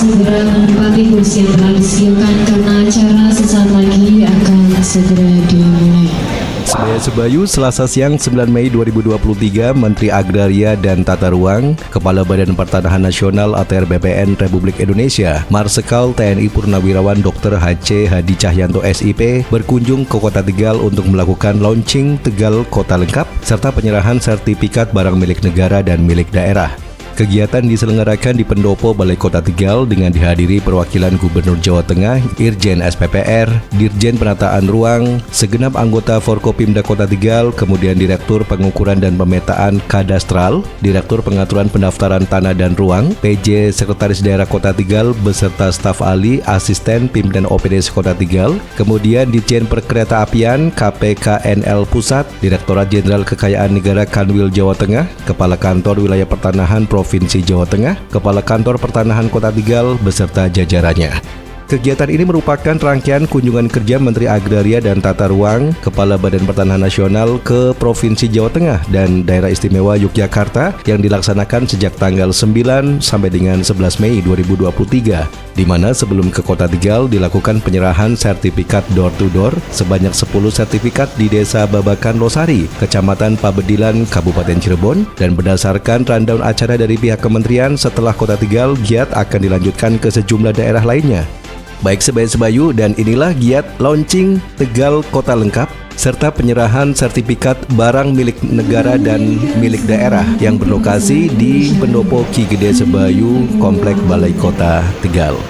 segera menempati kursi yang telah disediakan karena acara sesaat lagi akan segera dimulai. Sebayu, Selasa siang 9 Mei 2023, Menteri Agraria dan Tata Ruang, Kepala Badan Pertanahan Nasional ATR BPN Republik Indonesia, Marsikal TNI Purnawirawan Dr. H.C. Hadi Cahyanto SIP berkunjung ke Kota Tegal untuk melakukan launching Tegal Kota Lengkap serta penyerahan sertifikat barang milik negara dan milik daerah. Kegiatan diselenggarakan di Pendopo Balai Kota Tegal dengan dihadiri perwakilan Gubernur Jawa Tengah, Irjen SPPR, Dirjen Penataan Ruang, segenap anggota Forkopimda Kota Tegal, kemudian Direktur Pengukuran dan Pemetaan Kadastral, Direktur Pengaturan Pendaftaran Tanah dan Ruang, PJ Sekretaris Daerah Kota Tegal beserta staf ahli, asisten, pimpinan OPD Kota Tegal, kemudian Ditjen Perkeretaapian KPKNL Pusat, Direktorat Jenderal Kekayaan Negara Kanwil Jawa Tengah, Kepala Kantor Wilayah Pertanahan Provinsi Jawa Tengah, Kepala Kantor Pertanahan Kota Tegal beserta jajarannya. Kegiatan ini merupakan rangkaian kunjungan kerja Menteri Agraria dan Tata Ruang, Kepala Badan Pertanahan Nasional ke Provinsi Jawa Tengah dan Daerah Istimewa Yogyakarta yang dilaksanakan sejak tanggal 9 sampai dengan 11 Mei 2023, di mana sebelum ke Kota Tegal dilakukan penyerahan sertifikat door-to-door sebanyak 10 sertifikat di Desa Babakan Losari, Kecamatan Pabedilan, Kabupaten Cirebon, dan berdasarkan rundown acara dari pihak kementerian setelah Kota Tegal, giat akan dilanjutkan ke sejumlah daerah lainnya. Baik Sebayu, dan inilah giat launching Tegal Kota Lengkap serta penyerahan sertifikat barang milik negara dan milik daerah yang berlokasi di Pendopo Ki Gede Sebayu, Komplek Balai Kota Tegal.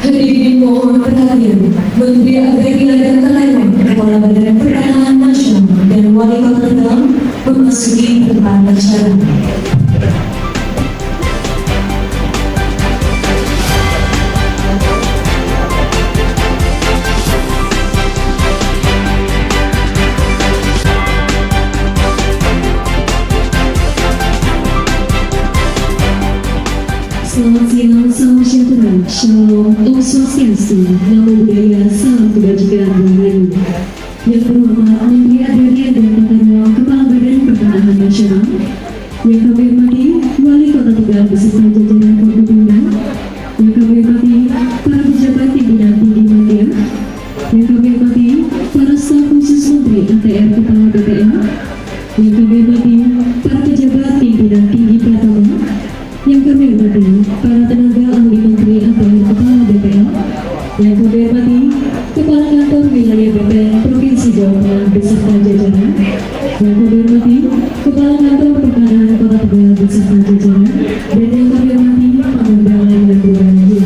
Hadirin mohon perhatian, Menteri Agraria dan Tata Ruang, Kepala Badan Pertanahan Nasional dan Wali Kota Tegal memasuki tempat acara. Selamat siang, salam sejahtera, shalom, om swastiastu, namo buddhaya, salam kebajikan rahayu. Yang terhormat Menteri Agraria dan Tata Ruang, Kepala Badan Pertanahan Nasional, yang kami hormati Wali Kota Tegal beserta jajaran Forkopimda, yang kami hormati para pejabat pimpinan tinggi media, yang kami hormati para staf khusus Menteri ATR Kepala BPN, yang kami hormati para pejabat pimpinan tinggi Pratama, yang kami hormati para tenaga ahli Menteri ATR Kepala BPN, yang kami hormati Kepala Kantor Wilayah BPN Provinsi Jawa Tengah beserta jajaran, yang kami hormati Kepala Kantor Pertanahan Kota Tegal beserta jajaran, dan yang kami hormati pengembangan dan budaya.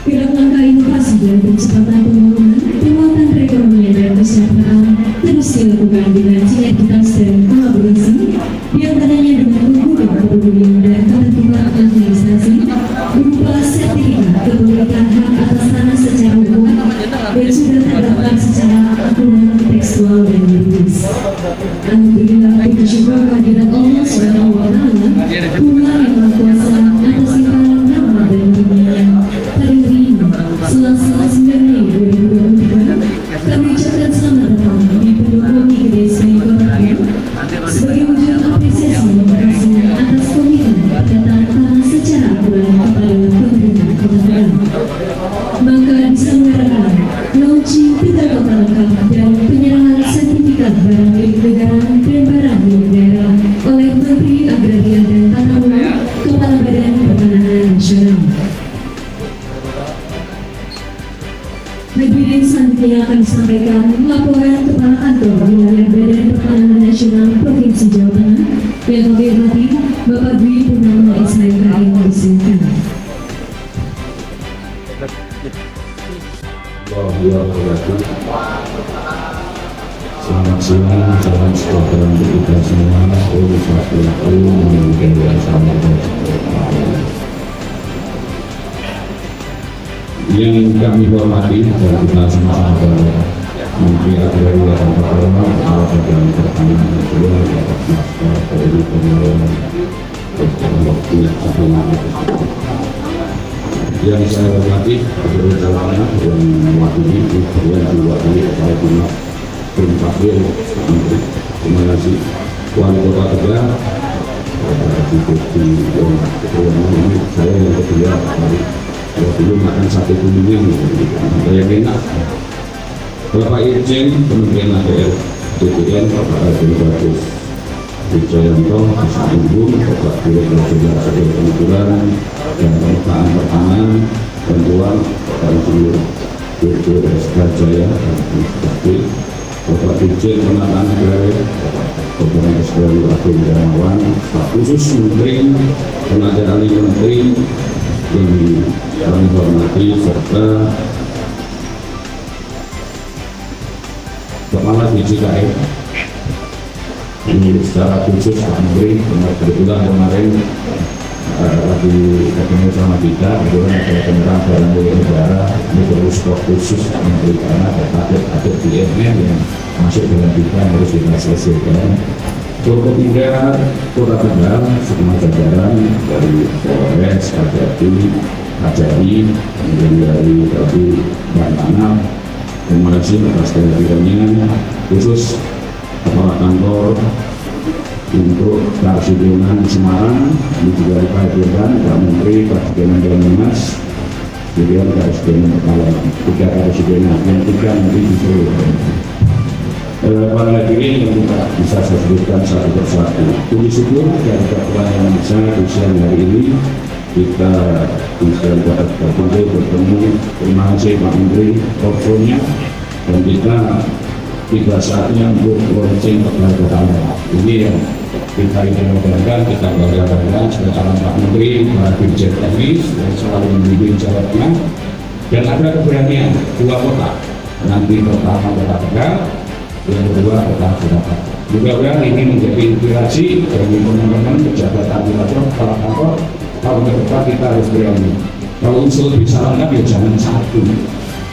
Pilar langkah inovasi dan percepatan pembangunan, penguatan perekonomian dan kesejahteraan terus dilakukan dengan sinergitas dan kolaborasi, diantaranya dengan mengubah kepedulian dan ketertiban administrasi berupa sertifikat kepemilikan hak atas tanah secara hukum dan sudah terdaftar secara akurat, tekstual dan yuridis. Alhamdulillah, kita syukur kehadirat Allah Subhanahu wa Ta'ala, Tuhan yang Maha Kuasa atas limpahan rahmat dan karunia pada hari ini, Selasa 9 Mei 2023, kami ucapkan selamat datang di Pendopo Ki Gede Sebayu Kota Tegal sebagai wujud apresiasi dan kasih atas komitmen pendataan tanah secara akurat kepada pemerintah Kota Tegal. Maka diselenggarakan launching Tegal Kota Lengkap dan penyerahan sertifikat barang milik negara disampaikan laporan Kepala Kantor Wilayah Badan Pertanahan Nasional Provinsi Jawa Tengah yang kami hormati Bapak Dwi Purnama SHMKM Disilahkan. Selamat siang, salam sejahtera untuk kita semua. Yang kami hormati dan kita sama-sama Menteri Agraria dan Pertanian, Kepala Badan Pertanahan Nasional, yang saya hormati Gubernur Jawa Tengah yang mewakili yang diwakili Kepala Dinas Pertanian Menteri. Terima kasih Tuan Kota Tegal, ini saya yang kedua dulu makan sate kuningnya yang enak. Bapak Irjen Kementerian APR DPN Bapak Adi Bagus Wijayanto, Ibu Bapak Direktur Jenderal Sektor Pengaturan dan Pemetaan Pertanahan Bantuan Bapak Insinyur Direktur SK Jaya dan Bapak Dirjen Penataan Agraria Bapak Sekalian Agung Darmawan, Staf Khusus Menteri Tenaga Ahli Menteri yang kami hormati serta Kepala DJKM ini secara khusus Pak Menteri, kebetulan kemarin lagi ketemu sama kita, kebetulan ada tentang barang milik negara, ini perlu stok khusus Menteri karena ada BNN yang masuk dengan kita harus kita selesaikan. Untuk ketiga, Kota Tegal, semua jajaran dari Polres, Kajari, kemudian dari Mbak Tanah. Terima kasih atas kehadirannya, khusus Kepala Kantor untuk Karsidenan Semarang, ini juga dihadirkan Pak Menteri, Pak Presiden dan Dinas, kemudian Karsidenan Kepala, 3 Karsidenan, yang 3 nanti disuruh. Para hadirin yang kita bisa saya sebutkan satu persatu. Puji syukur dan pelayanan saya di siang hari ini kita bisa dapat bertemu. Terima kasih Pak Menteri portonya dan kita tiba saatnya untuk launching kepada ini yang kita inginkan, kita banggakan sebagai Pak Menteri, Pak Dirjen Teknis yang selalu membimbing Jawa Tengah dan ada keberanian 2 kota nanti pertama Kota Tegal, yang kedua adalah Jakarta. Mudah-mudahan ini menjadi inspirasi bagi teman-teman pejabat administrator kepala kantor. Tahun ke depan kita harus berani. Kalau unsur disarankan ya jangan 1.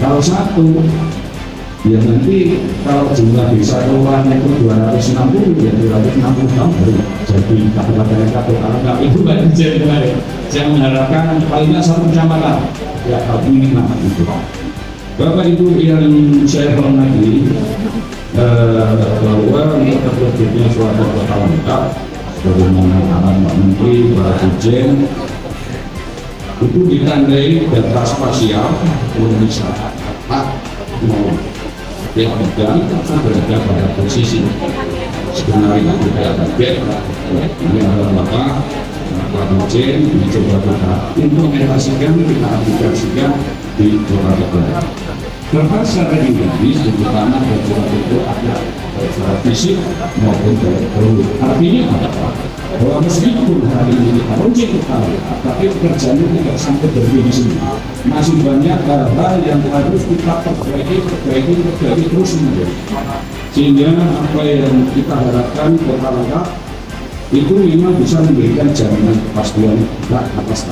Kalau 1, ya nanti kalau jumlah desa kelurahan itu 260, ya 260 tahun baru jadi kabupaten kota. Itu Pak Dirjen kemarin. Saya mengharapkan palingnya 1 kecamatan, ya minimal itu. Bapak Ibu yang saya hormati, bahwa untuk terwujudnya suatu kota lengkap bagaimana arahan Pak Menteri, Pak Dirjen itu ditandai data spasial Indonesia mau yang berada pada posisi sebenarnya kita target ini adalah Bapak Dirjen mencoba kita implementasikan, kita aplikasikan di Kota Tegal. Karena secara dinamis, terutama bagian itu ada secara fisik maupun teknologi. Artinya apa? Bahwa meskipun hari ini kita launching tapi kerjanya tidak sampai berhenti di sini. Masih banyak hal-hal yang harus kita perbaiki terus menerus. Sehingga apa yang kita harapkan Kota Lengkap itu memang bisa memberikan jaminan kepastian hak atas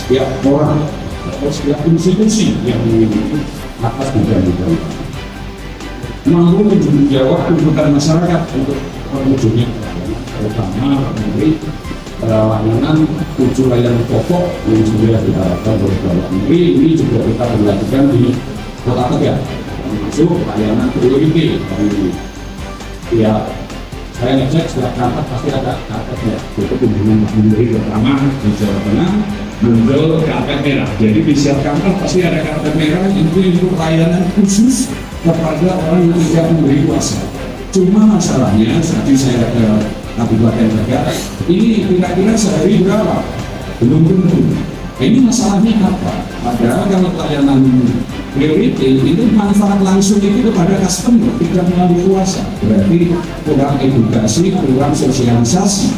setiap orang atau setiap institusi yang memiliki atas bidang-bidang mampu menjadi jawab tuntutan masyarakat untuk terwujudnya terutama memberi layanan 7 layanan pokok yang sudah diharapkan oleh Bapak Menteri. Ini juga kita berlakukan di Kota Tegal termasuk layanan priority ya. Saya ngecek setiap kantor pasti ada karpetnya, itu kunjungan Pak Menteri pertama di Jawa Tengah muncul karpet merah. Jadi di setiap kantor pasti ada karpet merah, itu untuk layanan khusus kepada orang yang tidak memberi kuasa. Cuma masalahnya tadi saya ke Kabupaten Tegal, ini kira-kira sehari berapa? Belum tentu. Ini masalahnya apa? Padahal kalau layanan priority itu manfaat langsung itu kepada customer, tidak melalui kuasa. Berarti kurang edukasi, kurang sosialisasi.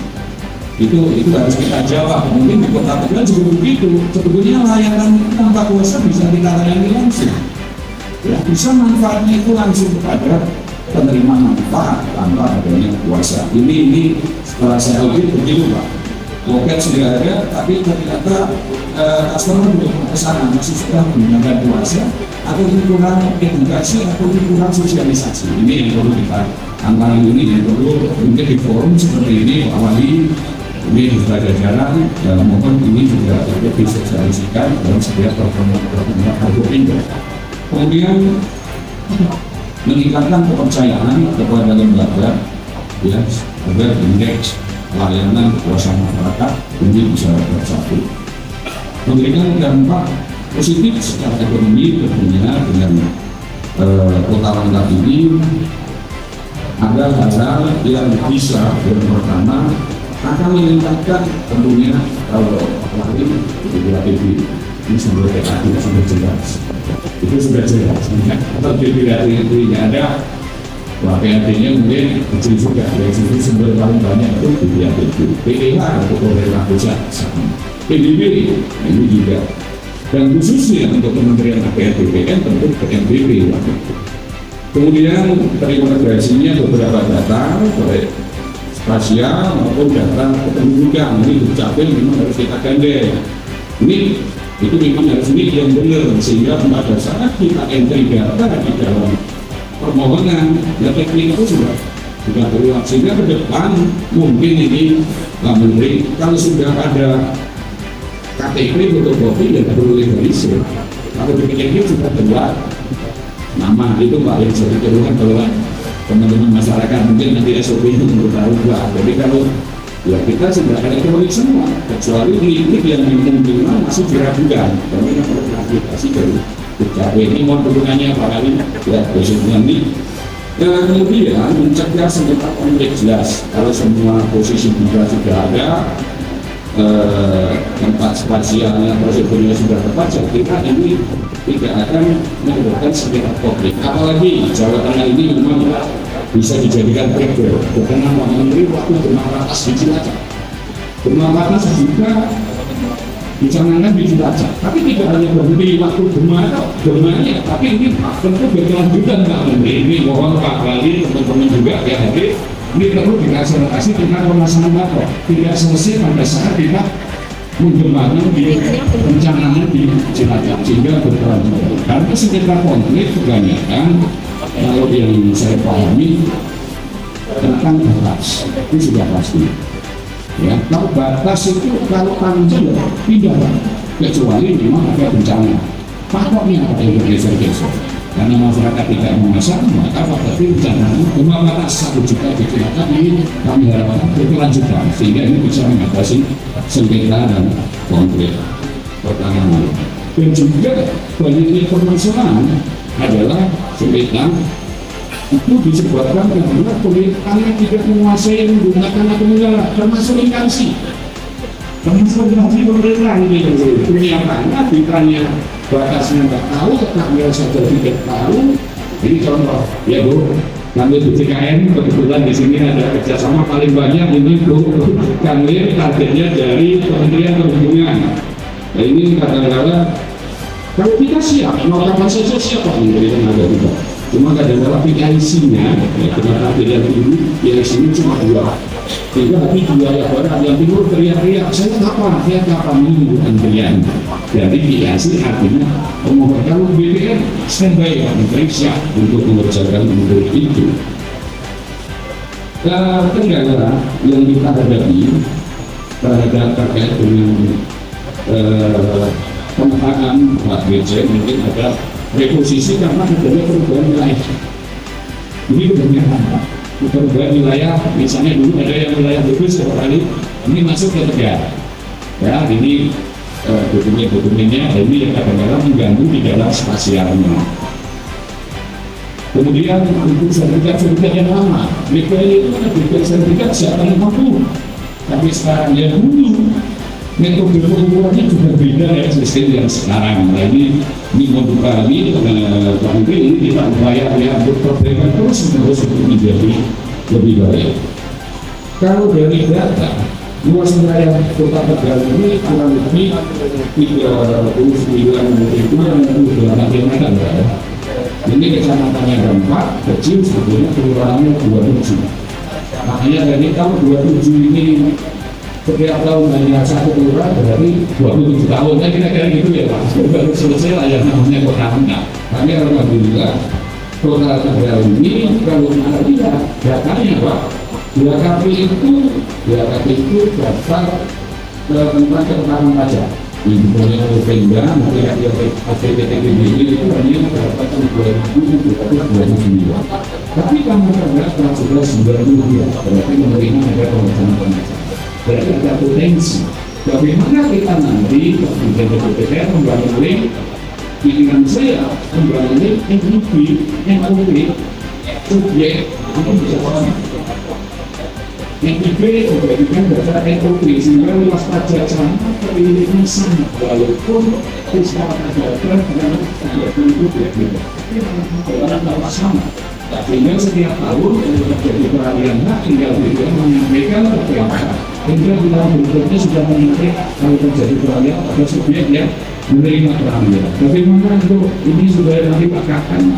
Itu harus kita jawab. Mungkin di Kota Tegal juga begitu. Sebetulnya layanan tanpa kuasa bisa dilayani langsung. Ya, bisa manfaatnya itu langsung kepada penerima manfaat tanpa adanya kuasa. Ini setelah saya audit begitu Pak. Loket sudah ada, tapi ternyata customer belum ke sana, masih sudah menggunakan kuasa, atau ini kurang edukasi, atau ini kurang sosialisasi. Ini yang perlu kita angkat, ini yang perlu mungkin di forum seperti ini Pak Wali, ini juga ada jalan, mohon ini juga dapat disosialisasikan dalam setiap pertemuan Forkopindo. Kemudian meningkatkan kepercayaan kepada lembaga, ya, agar indeks layanan kekuasaan masyarakat ini bisa bersatu, memberikan dampak positif secara ekonomi tentunya dengan kota Langkat ini. Ada hal-hal yang bisa yang pertama akan meningkatkan tentunya kalau lain BPATB ini sumber PKB sudah jelas, itu sudah jelas. Kalau BPATB ada PAD-nya mungkin kecil juga, dari situ sumber paling banyak itu BPATB, PDH atau pemerintah pusat, PDB ini juga, dan khususnya untuk Kementerian APR/BPN tentu PNBP. Kemudian terintegrasinya beberapa data baik spasial maupun data kependudukan ini dukcapil memang harus kita gandeng. Itu memang harus ini yang benar, sehingga pada saat kita entry data di dalam permohonan, ya teknik itu sudah berulang, sehingga ke depan mungkin ini Pak Menteri kalau sudah ada KTP fotokopi ya tidak perlu legalisir, kalau dipikirnya sudah keluar nama itu Pak yang jadi keluhan kalau teman-teman masyarakat mungkin nanti SOP itu menurut tahu. Jadi kalau ya kita sudah elektronik semua, kecuali klinik yang dimungkinkan masih diragukan, kami yang perlu aplikasi dari dukcapil ini mohon dukungannya Pak Kali ya besok nanti. Kemudian mencegah sengketa konflik jelas, kalau semua posisi juga sudah ada, tempat spasialnya, prosedurnya sudah tepat, saya kira ini tidak akan menimbulkan sengketa konflik. Apalagi Jawa Tengah ini memang bisa dijadikan trigger. Karena Pak Menteri waktu bermarkas di Cilacap, bermarkas juga dicanangkan di Cilacap, tapi tidak hanya berhenti waktu bermarkas, tapi ini tentu berkelanjutan Pak Menteri. Ini mohon Pak Wali, teman-teman juga ya hadir, ini perlu diakselerasi dengan pemasangan makro, tidak selesai pada saat kita mengembangkan di rencananya di Cilacap, sehingga berkelanjutan. Karena sengketa konflik kebanyakan kalau yang saya pahami tentang batas itu sudah pasti. Ya, kalau batas itu kalau panjang tidak, kecuali memang ada bencana. Pakoknya ada yang bergeser-geser. Karena masyarakat tidak memasang, maka berarti bencana cuma batas 1 juta di Cilacap ini kami harapkan berkelanjutan, sehingga ini bisa mengatasi sengketa dan konflik pertanahan. Dan juga banyak permasalahan adalah sengketa itu disebabkan karena pemerintahan tidak menguasai menggunakan akumulasi, termasuk instansi pemerintah ini punya tanah, ditanya batasnya nggak tahu, tetangga saja tidak tahu. Ini contoh ya Bu, kami di CKN kebetulan di sini ada kerjasama paling banyak ini Bu, kami targetnya dari Kementerian Perhubungan. Nah ini kadang-kadang kalau kita siap, mau kapan saja siap Pak Menteri tenaga kita. Cuma kadang-kadang PIC-nya, ya kenapa tidak dulu, PIC-nya cuma 2. Sehingga hati wilayah barat yang timur teriak-teriak, saya kapan ini antrian. Jadi PIC artinya kalau BPN standby Pak Menteri siap untuk mengerjakan menurut itu. Kendala yang kita hadapi terhadap terkait dengan pemetaan Pak BJ mungkin ada reposisi karena adanya perubahan wilayah. Ini kebanyakan Pak, perubahan wilayah, misalnya dulu ada yang wilayah Brebes kali ini masuk ke Tegal. Ya, ini dokumen-dokumennya ini yang kadang-kadang mengganggu di dalam spasialnya. Kemudian untuk sertifikat yang lama, BPN itu ada sertifikat siapa yang mampu. Tapi sekarang ya dulu metode pengukurannya juga beda ya sistem yang sekarang. Nah ini modul kali Pak Menteri ini kita upaya untuk perbaikan terus menerus untuk menjadi lebih baik. Kalau dari data luas wilayah Kota Tegal ini kurang lebih 39.000 km. Ini kecamatannya ada 4, kecil sebetulnya kelurahannya 27. Makanya dari tahun 27 ini setiap tahun hanya satu kelurahan berarti 27 tahun, kira-kira gitu ya Pak. Baru selesai lah yang namanya kota tengah. Tapi alhamdulillah Kota Tegal ini kalau kita lihat datanya Pak, DKP itu daftar tentang ketahanan pajak. Ini oleh Pemda, mungkin APBD itu hanya mendapatkan 2.229. Tapi kamu terhadap 1190 berarti menerima ada penghasilan pajak. Berarti ada potensi. Bagaimana kita nanti kemudian DPR membangun pilihan saya membangun NIP, NOP, subjek itu bisa sama. NIP memberikan data NOP sehingga luas pajak sama pilihannya sama walaupun fiskal pajak dengan pajak itu berbeda. Orang sama. Sehingga setiap tahun terjadi peralihan hak tinggal dia menyampaikan ke PMK. Hingga bilang berikutnya sudah menarik kalau terjadi peralihan pada subjek yang menerima peralihan. Bagaimana untuk ini sudah nanti bukakan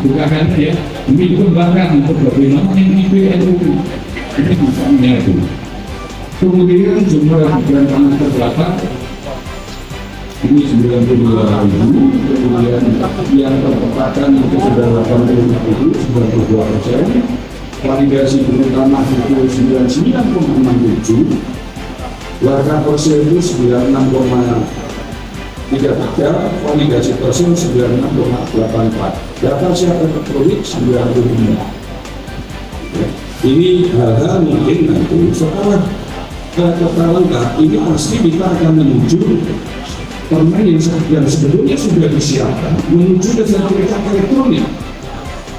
ya, ini dikembangkan untuk bagaimana NIP NOP ini bisa menyatu. Kemudian jumlah dan tanah terbelakang ini 92.000, kemudian yang terpetakan itu sudah 80.000, 92%. Validasi gunung tanah itu 99,67, warga persen itu 96,33, validasi persen 96,84, data siap elektronik 95. Ini hal-hal mungkin nanti setelah kota lengkap ini pasti kita akan menuju permen yang sebetulnya sudah disiapkan menuju ke sertifikat elektronik.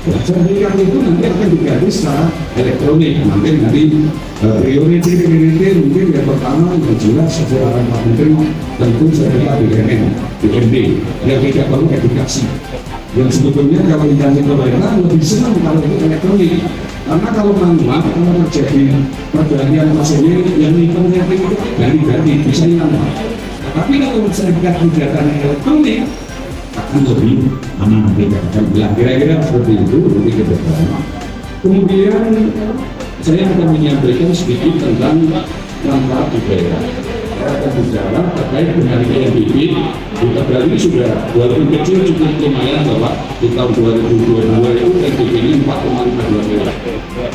Sertifikat itu nanti akan diganti secara elektronik. Nanti prioritas mungkin yang pertama yang jelas secara Pak Menteri tentu sertifikat BNN yang tidak perlu edukasi. Yang sebetulnya kalau dikasih pemerintah lebih senang kalau itu elektronik. Karena kalau manual, kalau terjadi pergantian maksudnya yang lingkungannya itu ganti-ganti bisa hilang. Tapi kalau sertifikat kegiatan elektronik akan lebih aman, tidak akan bilang kira-kira seperti itu nanti ke depan. Kemudian saya akan menyampaikan sedikit tentang manfaat budaya. Saya akan bicara terkait dengan PNBP. Di Tegal ini sudah walaupun kecil cukup lumayan Bapak. Di tahun 2022 itu PNBP-nya 4,52 miliar.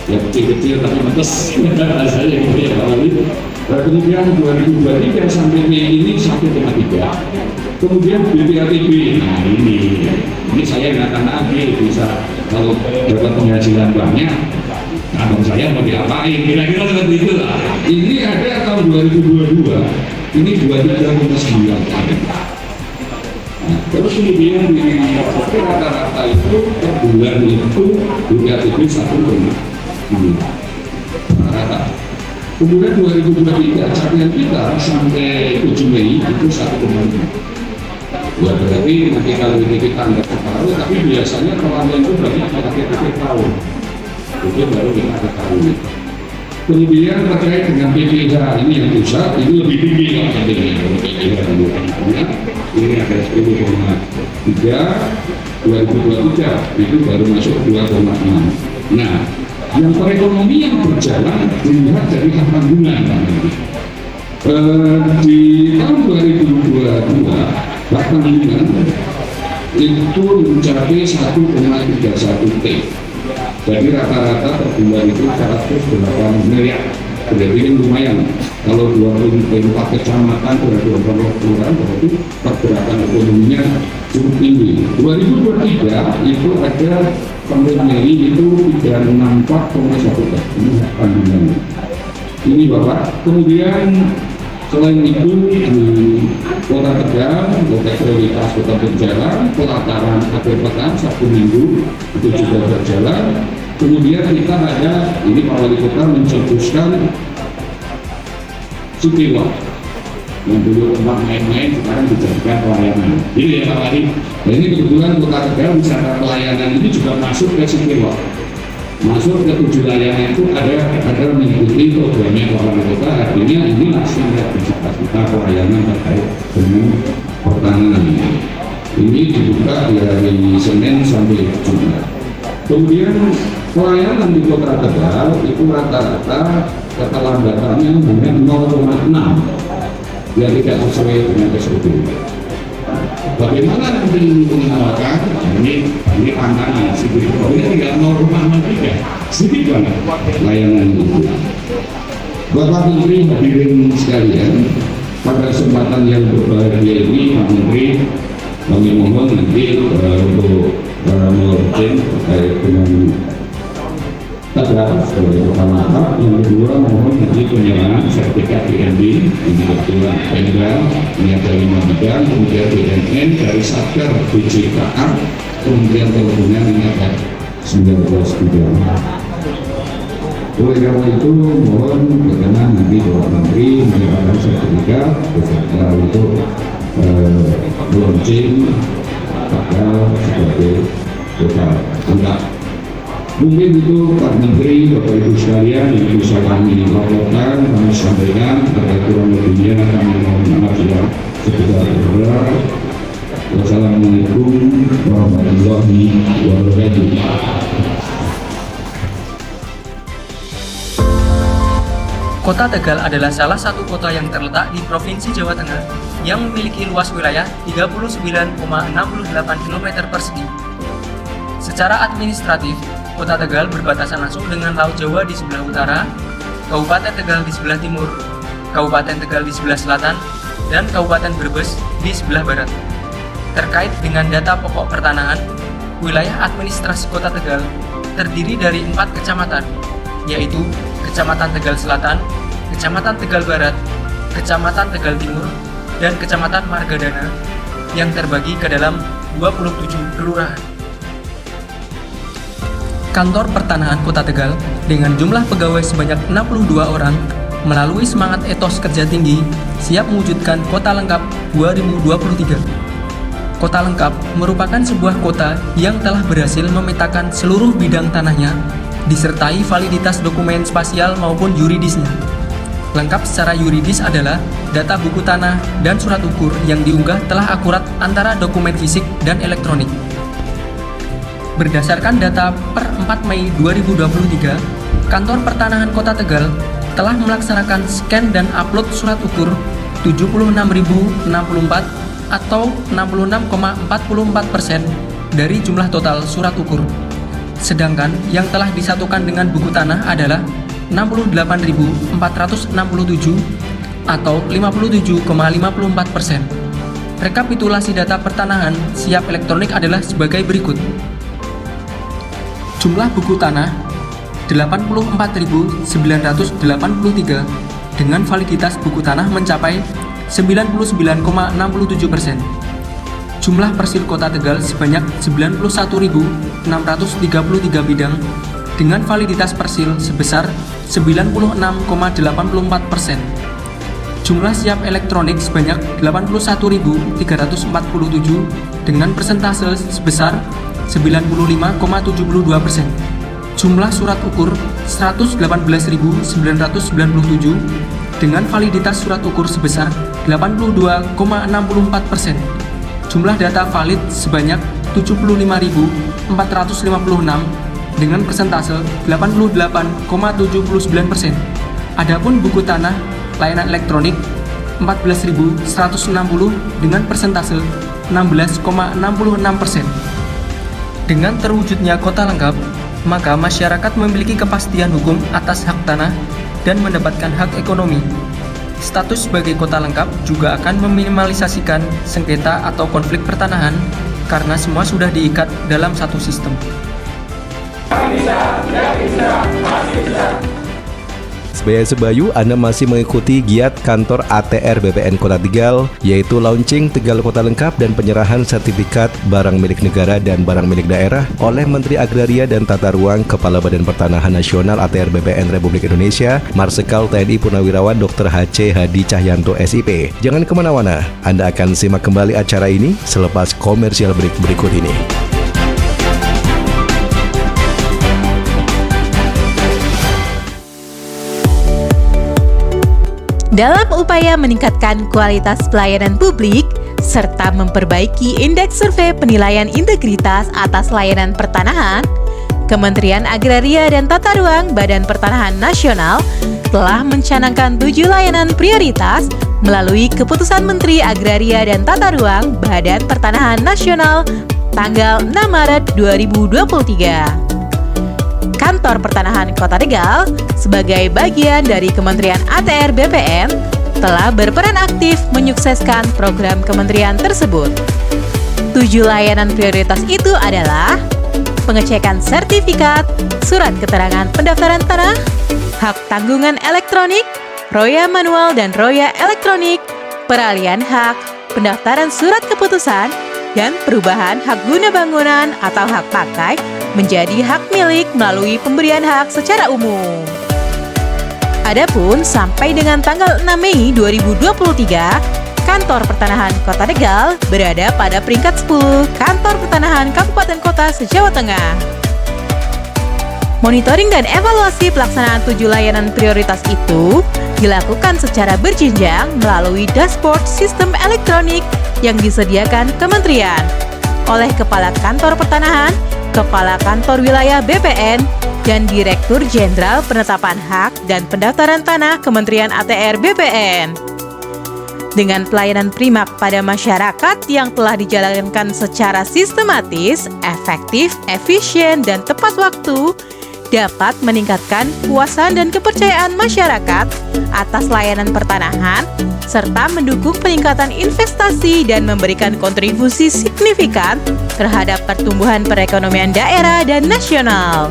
Ya kecil-kecil tapi metes. Saya gitu ya Pak Wali. Kemudian 2023 sampai Mei ini 1,3. Kemudian BPATB, nah ini saya nggak lagi bisa kalau dapat penghasilan banyak, kantong saya mau diapain? Kira-kira seperti itu lah. Ini ada tahun 2022, ini 23,9. Terus kemudian di rata-rata itu per bulan itu BPATB 1,5 rata. Kemudian 2023 capaian kita sampai 7 Mei itu 1,5. Ya berarti nanti kalau ini kita anggap separuh, tapi biasanya peralihan itu berarti pakai tahun. Itu baru kita ketahui. Kemudian terkait dengan PPH ini yang pusat ini lebih tinggi kalau PPH ini ada 10,3 2023 itu baru masuk 2,6. Nah, yang perekonomian berjalan dilihat dari tanggungan di tahun 2022 tanggungan itu mencapai 1,31 T. Jadi rata-rata per bulan itu 108 miliar. Berarti ini lumayan. Kalau 24 kecamatan, 24 kelurahan berarti pergerakan ekonominya cukup tinggi. 2023 itu ada sampai Mei itu 364,1 T. Ini tanggungannya. Ini Bapak. Kemudian selain itu di Kota Tegal, kota prioritas tetap berjalan, pelataran akhir pekan Sabtu Minggu itu juga berjalan. Kemudian kita ada ini Pak Wali Kota mencetuskan City Walk. yang dulu tempat main-main sekarang dijadikan pelayanan. Gitu ya Pak Wali. Nah ini kebetulan Kota Tegal wisata pelayanan ini juga masuk ke Sipirwak. Masuk ke 7 layanan itu ada mengikuti programnya Kota Kota, artinya inilah sinergisitas kita pelayanan terkait dengan pertanahan. Ini dibuka dari Senin sampai Jumat. Kemudian pelayanan di Kota Tegal itu rata-rata keterlambatannya hanya 0,6, ya tidak sesuai dengan SOP. Bagaimana nanti mengamalkan? Ini tantangan sedikit. Ini tinggal 0,3, sedikit banget layanan itu. Bapak Menteri hadirin sekalian, pada kesempatan yang berbahagia ini Pak Menteri, kami mohon nanti untuk mengurusin terkait dengan Tegal sebagai kota lengkap. Yang kedua mohon nanti penyerahan sertifikat IND, ini kebetulan Pemda, ini ada 5 bidang, kemudian BNN dari Satker BJKA, kemudian Perhubungan ini ada 19 bidang. Oleh karena itu mohon bagaimana nanti Bapak Menteri menyerahkan sertifikat beserta untuk launching Tegal sebagai kota lengkap. Mungkin itu Pak Menteri, Bapak Ibu sekalian yang bisa kami laporkan, kami sampaikan. Ada kurang lebihnya kami mohon maaf ya sebesar-besarnya. Wassalamualaikum warahmatullahi wabarakatuh. Kota Tegal adalah salah satu kota yang terletak di Provinsi Jawa Tengah yang memiliki luas wilayah 39,68 km persegi. Secara administratif, Kota Tegal berbatasan langsung dengan Laut Jawa di sebelah utara, Kabupaten Tegal di sebelah timur, Kabupaten Tegal di sebelah selatan, dan Kabupaten Brebes di sebelah barat. Terkait dengan data pokok pertanahan, wilayah administrasi Kota Tegal terdiri dari 4 kecamatan, yaitu Kecamatan Tegal Selatan, Kecamatan Tegal Barat, Kecamatan Tegal Timur, dan Kecamatan Margadana yang terbagi ke dalam 27 kelurahan. Kantor Pertanahan Kota Tegal dengan jumlah pegawai sebanyak 62 orang melalui semangat etos kerja tinggi siap mewujudkan Kota Lengkap 2023. Kota Lengkap merupakan sebuah kota yang telah berhasil memetakan seluruh bidang tanahnya disertai validitas dokumen spasial maupun yuridisnya. Lengkap secara yuridis adalah data buku tanah dan surat ukur yang diunggah telah akurat antara dokumen fisik dan elektronik. Berdasarkan data per 4 Mei 2023, Kantor Pertanahan Kota Tegal telah melaksanakan scan dan upload surat ukur 76.064 atau 66,44% dari jumlah total surat ukur. Sedangkan yang telah disatukan dengan buku tanah adalah 68.467 atau 57,54%. Rekapitulasi data pertanahan siap elektronik adalah sebagai berikut. Jumlah buku tanah 84.983 dengan validitas buku tanah mencapai 99,67%. Jumlah persil Kota Tegal sebanyak 91.633 bidang dengan validitas persil sebesar 96,84%. Jumlah siap elektronik sebanyak 81.347 dengan persentase sebesar 95,72%. Jumlah surat ukur 118.997 dengan validitas surat ukur sebesar 82,64%. Jumlah data valid sebanyak 75.456 dengan persentase 88,79%. Adapun buku tanah layanan elektronik 14.160 dengan persentase 16,66%. Dengan terwujudnya Kota Lengkap, maka masyarakat memiliki kepastian hukum atas hak tanah dan mendapatkan hak ekonomi. Status sebagai Kota Lengkap juga akan meminimalisasikan sengketa atau konflik pertanahan karena semua sudah diikat dalam satu sistem. Sebaya Sebayu, Anda masih mengikuti giat kantor ATR BPN Kota Tegal, yaitu launching Tegal Kota Lengkap dan penyerahan sertifikat barang milik negara dan barang milik daerah oleh Menteri Agraria dan Tata Ruang Kepala Badan Pertanahan Nasional ATR BPN Republik Indonesia, Marsikal TNI Purnawirawan Dr. H.C. Hadi Cahyanto SIP. Jangan kemana-mana, Anda akan simak kembali acara ini selepas komersial break berikut ini. Dalam upaya meningkatkan kualitas pelayanan publik serta memperbaiki indeks survei penilaian integritas atas layanan pertanahan, Kementerian Agraria dan Tata Ruang Badan Pertanahan Nasional telah mencanangkan 7 layanan prioritas melalui Keputusan Menteri Agraria dan Tata Ruang Badan Pertanahan Nasional tanggal 6 Maret 2023. Kantor Pertanahan Kota Tegal sebagai bagian dari Kementerian ATR BPN telah berperan aktif menyukseskan program kementerian tersebut. 7 layanan prioritas itu adalah pengecekan sertifikat, surat keterangan pendaftaran tanah, hak tanggungan elektronik, roya manual dan roya elektronik, peralihan hak, pendaftaran surat keputusan, dan perubahan hak guna bangunan atau hak pakai menjadi hak milik melalui pemberian hak secara umum. Adapun sampai dengan tanggal 6 Mei 2023, Kantor Pertanahan Kota Tegal berada pada peringkat 10 Kantor Pertanahan Kabupaten Kota se-Jawa Tengah. Monitoring dan evaluasi pelaksanaan 7 layanan prioritas itu dilakukan secara berjenjang melalui dashboard sistem elektronik yang disediakan kementerian oleh Kepala Kantor Pertanahan, Kepala Kantor Wilayah BPN, dan Direktur Jenderal Penetapan Hak dan Pendaftaran Tanah Kementerian ATR BPN. Dengan pelayanan prima kepada masyarakat yang telah dijalankan secara sistematis, efektif, efisien, dan tepat waktu, dapat meningkatkan kepuasan dan kepercayaan masyarakat atas layanan pertanahan, serta mendukung peningkatan investasi dan memberikan kontribusi signifikan terhadap pertumbuhan perekonomian daerah dan nasional.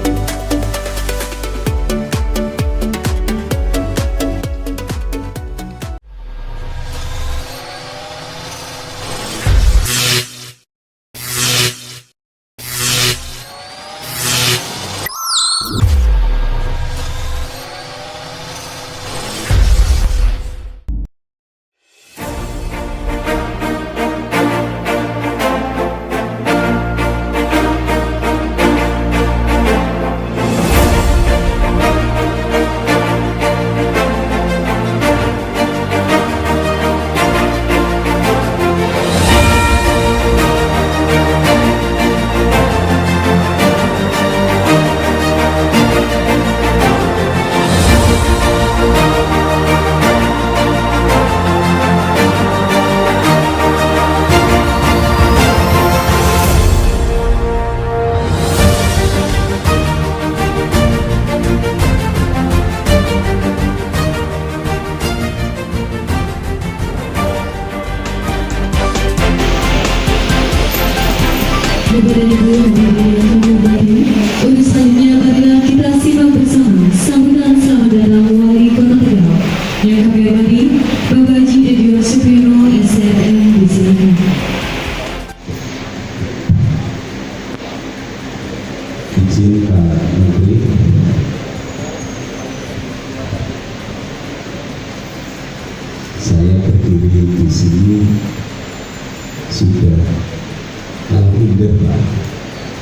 Bapak dan Ibu yang hormati, untuk selanjutnya marilah kita simak bersama sambutan selamat datang Wali Kota Tegal yang kami hormati Bapak Haji Dedio Supriyono SRM disilakan. Izin Pak Menteri, saya berdiri di sini sudah alhamdulillah Pak.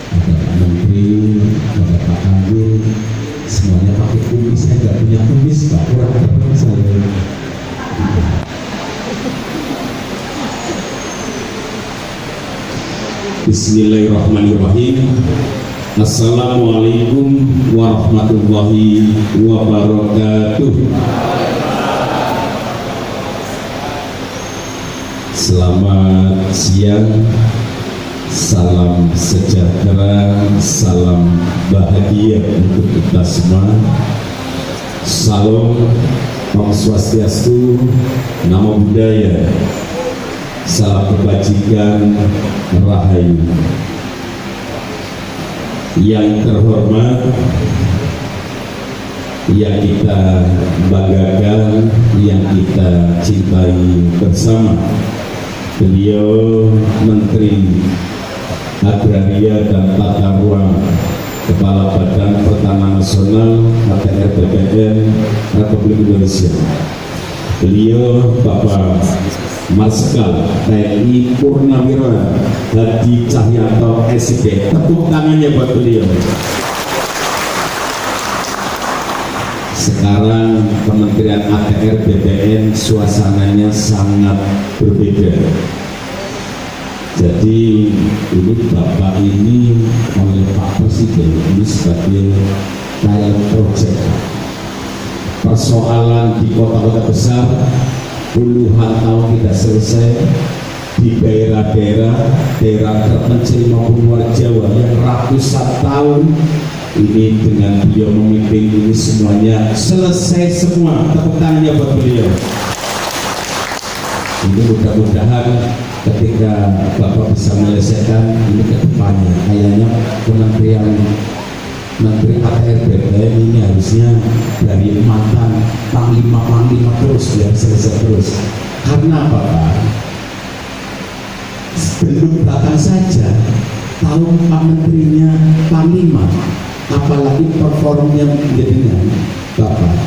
Ada Pak Menteri, ada Pak Kanwil, semuanya pakai kumis. Saya nggak punya kumis Pak, kurang apa saya. Bismillahirrahmanirrahim. Assalamualaikum warahmatullahi wabarakatuh. Selamat siang, salam sejahtera, salam bahagia untuk kita semua. Salam, Om Swastiastu, Namo Buddhaya, salam kebajikan, rahayu. Yang terhormat yang kita banggakan, yang kita cintai bersama. Beliau Menteri Agraria dan Tata Ruang, Kepala Badan Pertanahan Nasional ATR BPN Republik Indonesia. Beliau Bapak Marsikal TNI Purnawirawan Hadi Cahyanto SIP. Tepuk tangannya buat beliau. Sekarang Kementerian ATR BPN suasananya sangat berbeda. Jadi ini Bapak ini oleh Pak Presiden ini sebagai pilot project. Persoalan di kota-kota besar puluhan tahun tidak selesai, di daerah-daerah terpencil maupun luar Jawa yang ratusan tahun ini dengan beliau memimpin ini semuanya selesai semua. Tepuk tangannya buat beliau. Ini mudah-mudahan ketika Bapak bisa menyelesaikan ini ke depannya, kayaknya Menteri ATR BPN ini harusnya dari mantan panglima terus biar selesai terus. Karena apa Pak? Sebelum datang saja tahu Pak Menterinya panglima, apalagi performnya dengan Bapak.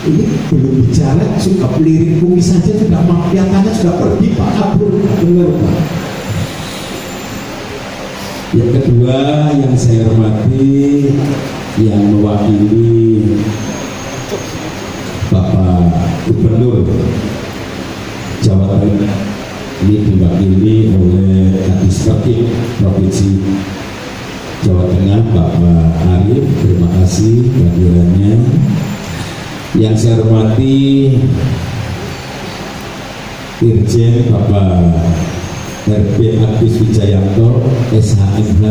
Ini belum bicara suka pelirik kumis saja sudah kelihatannya sudah pergi Pak, kabur benar Pak. Yang kedua yang saya hormati, yang mewakili Bapak Gubernur Jawa Tengah, ini diwakili oleh Kadis Perkip Provinsi Jawa Tengah Bapak Arif. Terima kasih kehadirannya. Yang saya hormati Irjen Bapak RB Agus Wijayanto SHMH.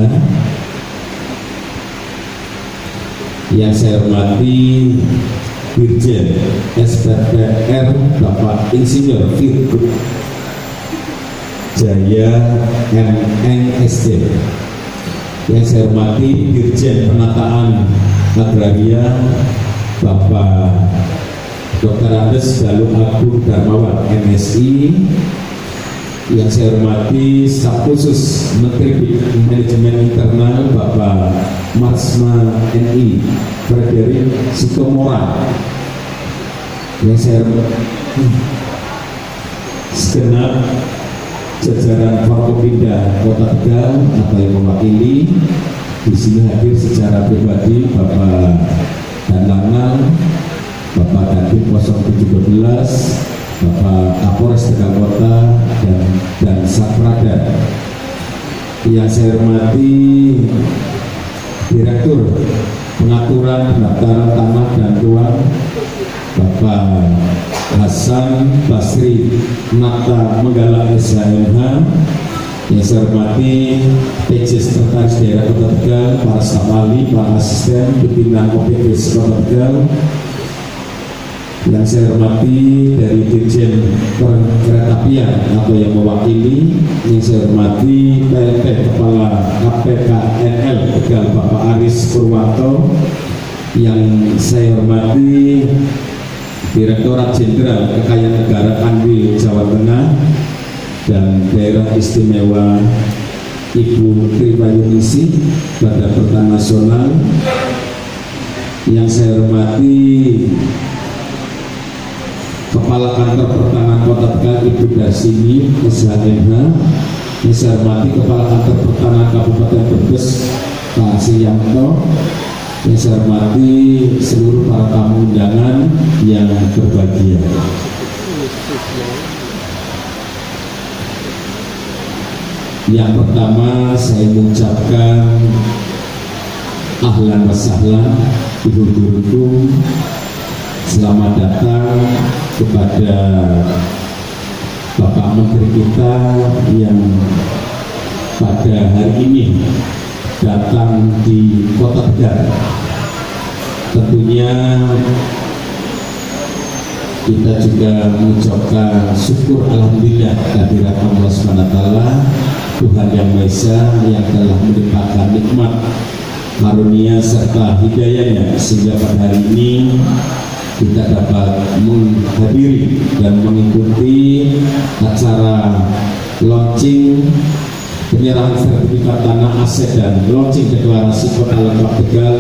Yang saya hormati Dirjen SPPR Bapak Insinyur Firgut Jaya MNSD. Yang saya hormati Dirjen Penataan Agraria Bapak Dr. Andes Galuh Agung Darmawan MSI. Yang saya hormati Staf Khusus Menteri Manajemen Internal Bapak Marsma NI Frederick Sitomora. Yang saya hormati segenap jajaran Forkopimda Kota Tegal atau yang mewakili. Di sini hadir secara pribadi Bapak Danlanal, Bapak Dandim 0712, Bapak Kapolres Tegal Kota dan Saprada. Yang saya hormati Direktur Pengaturan Pendaftaran Tanah dan Ruang Bapak Hasan Basri Nata Menggala SHMH. Yang saya hormati PJ Sekretaris Daerah Kota Tegal, para staf ahli, para asisten pimpinan OPPS Kota Tegal. Yang saya hormati dari Dirjen Keretaapian atau yang mewakili. Yang saya hormati PLT Kepala KPKNL Tegal Bapak Aris Purwanto. Yang saya hormati Direktorat Jenderal Kekayaan Negara Kanwil Jawa Tengah dan Daerah Istimewa Ibu Triwayunisi Badan Pertanahan Nasional. Yang saya hormati Kepala Kantor Pertanahan Kota Tegal Ibu Darsini SHMH. Yang saya hormati Kepala Kantor Pertanahan Kabupaten Brebes Pak Siyanto. Yang saya hormati seluruh para tamu undangan yang berbahagia. Yang pertama saya mengucapkan ahlan wa sahlan ibu guruku, selamat datang kepada Bapak Menteri kita yang pada hari ini datang di Kota Tegal. Tentunya kita juga mengucapkan syukur alhamdulillah kehadirat Allah SWT, Tuhan Yang Maha Esa yang telah melimpahkan nikmat karunia serta hidayahnya sehingga pada hari ini kita dapat menghadiri dan mengikuti acara launching penyerahan sertifikat tanah aset dan launching deklarasi kota lengkap Tegal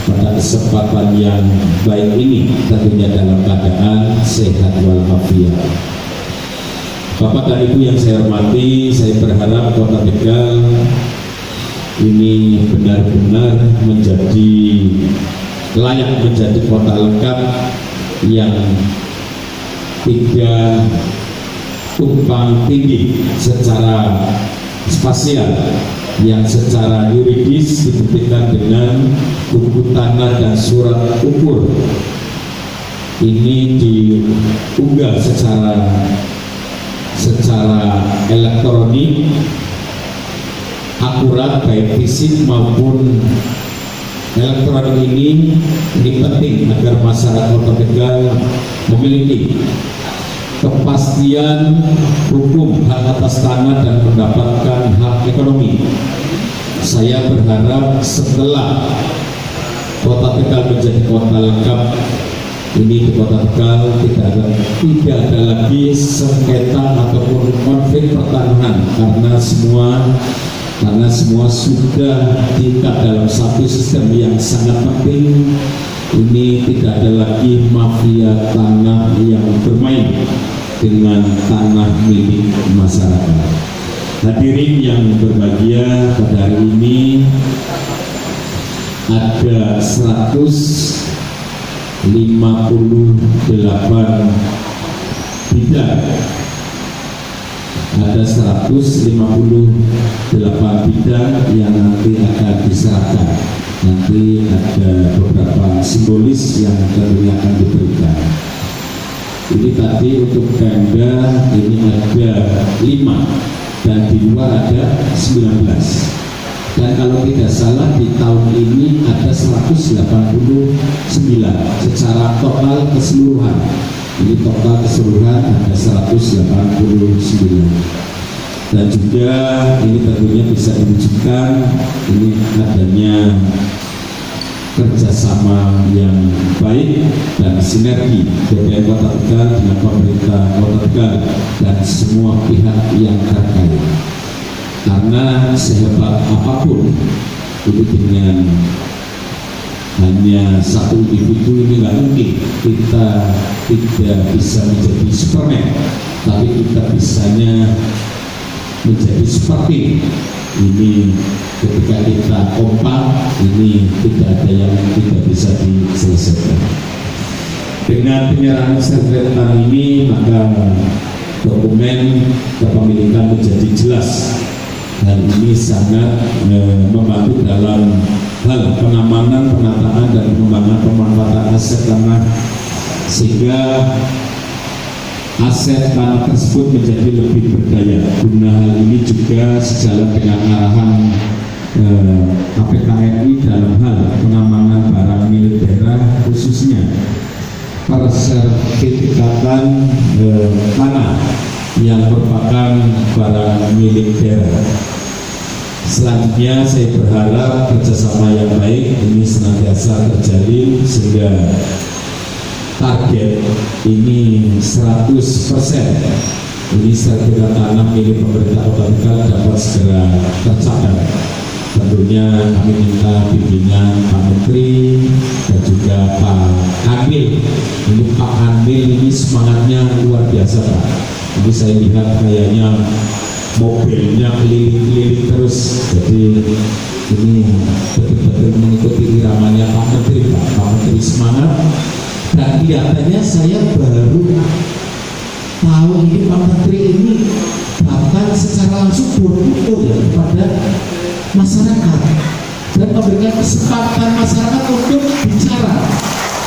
pada kesempatan yang baik ini, tentunya dalam keadaan sehat walafiat. Bapak dan Ibu yang saya hormati, saya berharap kota Tegal ini benar-benar menjadi layak menjadi kota lengkap yang tidak tumpang tindih secara spasial, yang secara yuridis dibuktikan dengan buku tanah dan surat ukur. Ini diunggah secara elektronik, akurat baik fisik maupun elektronik. Ini penting agar masyarakat Kota Tegal memiliki kepastian hukum hak atas tanah dan mendapatkan hak ekonomi. Saya berharap setelah Kota Tegal menjadi kota lengkap ini, di Kota Tegal tidak ada lagi sengketa ataupun konflik pertanahan karena semua sudah diikat dalam satu sistem yang sangat penting. Ini tidak ada lagi mafia tanah yang bermain dengan tanah milik masyarakat. Hadirin yang berbahagia, pada hari ini ada 158 bidang. Ada 158 bidang yang nanti akan diserahkan. Nanti ada beberapa simbolis yang tentunya akan diberikan. Ini tadi untuk Pemda ini ada 5 dan di luar ada 19. Dan kalau tidak salah di tahun ini ada 189 secara total keseluruhan. Ini total keseluruhan ada 189. Dan juga ini tentunya bisa diwujudkan ini adanya kerjasama yang baik dan sinergi BPN Kota Tegal dengan pemerintah Kota Tegal dan semua pihak yang terkait. Karena sehebat apapun ini dengan hanya satu individu ini nggak mungkin kita tidak bisa menjadi Superman, tapi kita bisanya menjadi seperti ini. Ketika kita kompak, ini tidak ada yang tidak bisa diselesaikan. Dengan penyerahan sertifikat tanah ini, maka dokumen kepemilikan menjadi jelas, dan ini sangat membantu dalam hal pengamanan, penataan dan pengembangan pemanfaatan aset tanah, sehingga aset tanah tersebut menjadi lebih berdaya guna. Hal ini juga sejalan dengan arahan KPKRI dalam hal pengamanan barang milik daerah, khususnya persertifikatan tanah yang merupakan barang milik daerah. Selanjutnya saya berharap kerjasama yang baik ini senantiasa terjalin sehingga target ini 100% ini sertifikat tanah milik pemerintah Kota Tegal dapat segera tercapai. Tentunya kami minta bimbingan Pak Menteri dan juga Pak Anil. Ini Pak Anil ini semangatnya luar biasa, Pak. Ini saya lihat kayaknya mobilnya keliling-keliling terus. Jadi ini betul-betul mengikuti iramanya Pak Menteri, Pak. Pak Menteri semangat. Dan kelihatannya saya baru tahu ini Pak Menteri ini bahkan secara langsung berfoto ya kepada masyarakat dan memberikan kesempatan masyarakat untuk bicara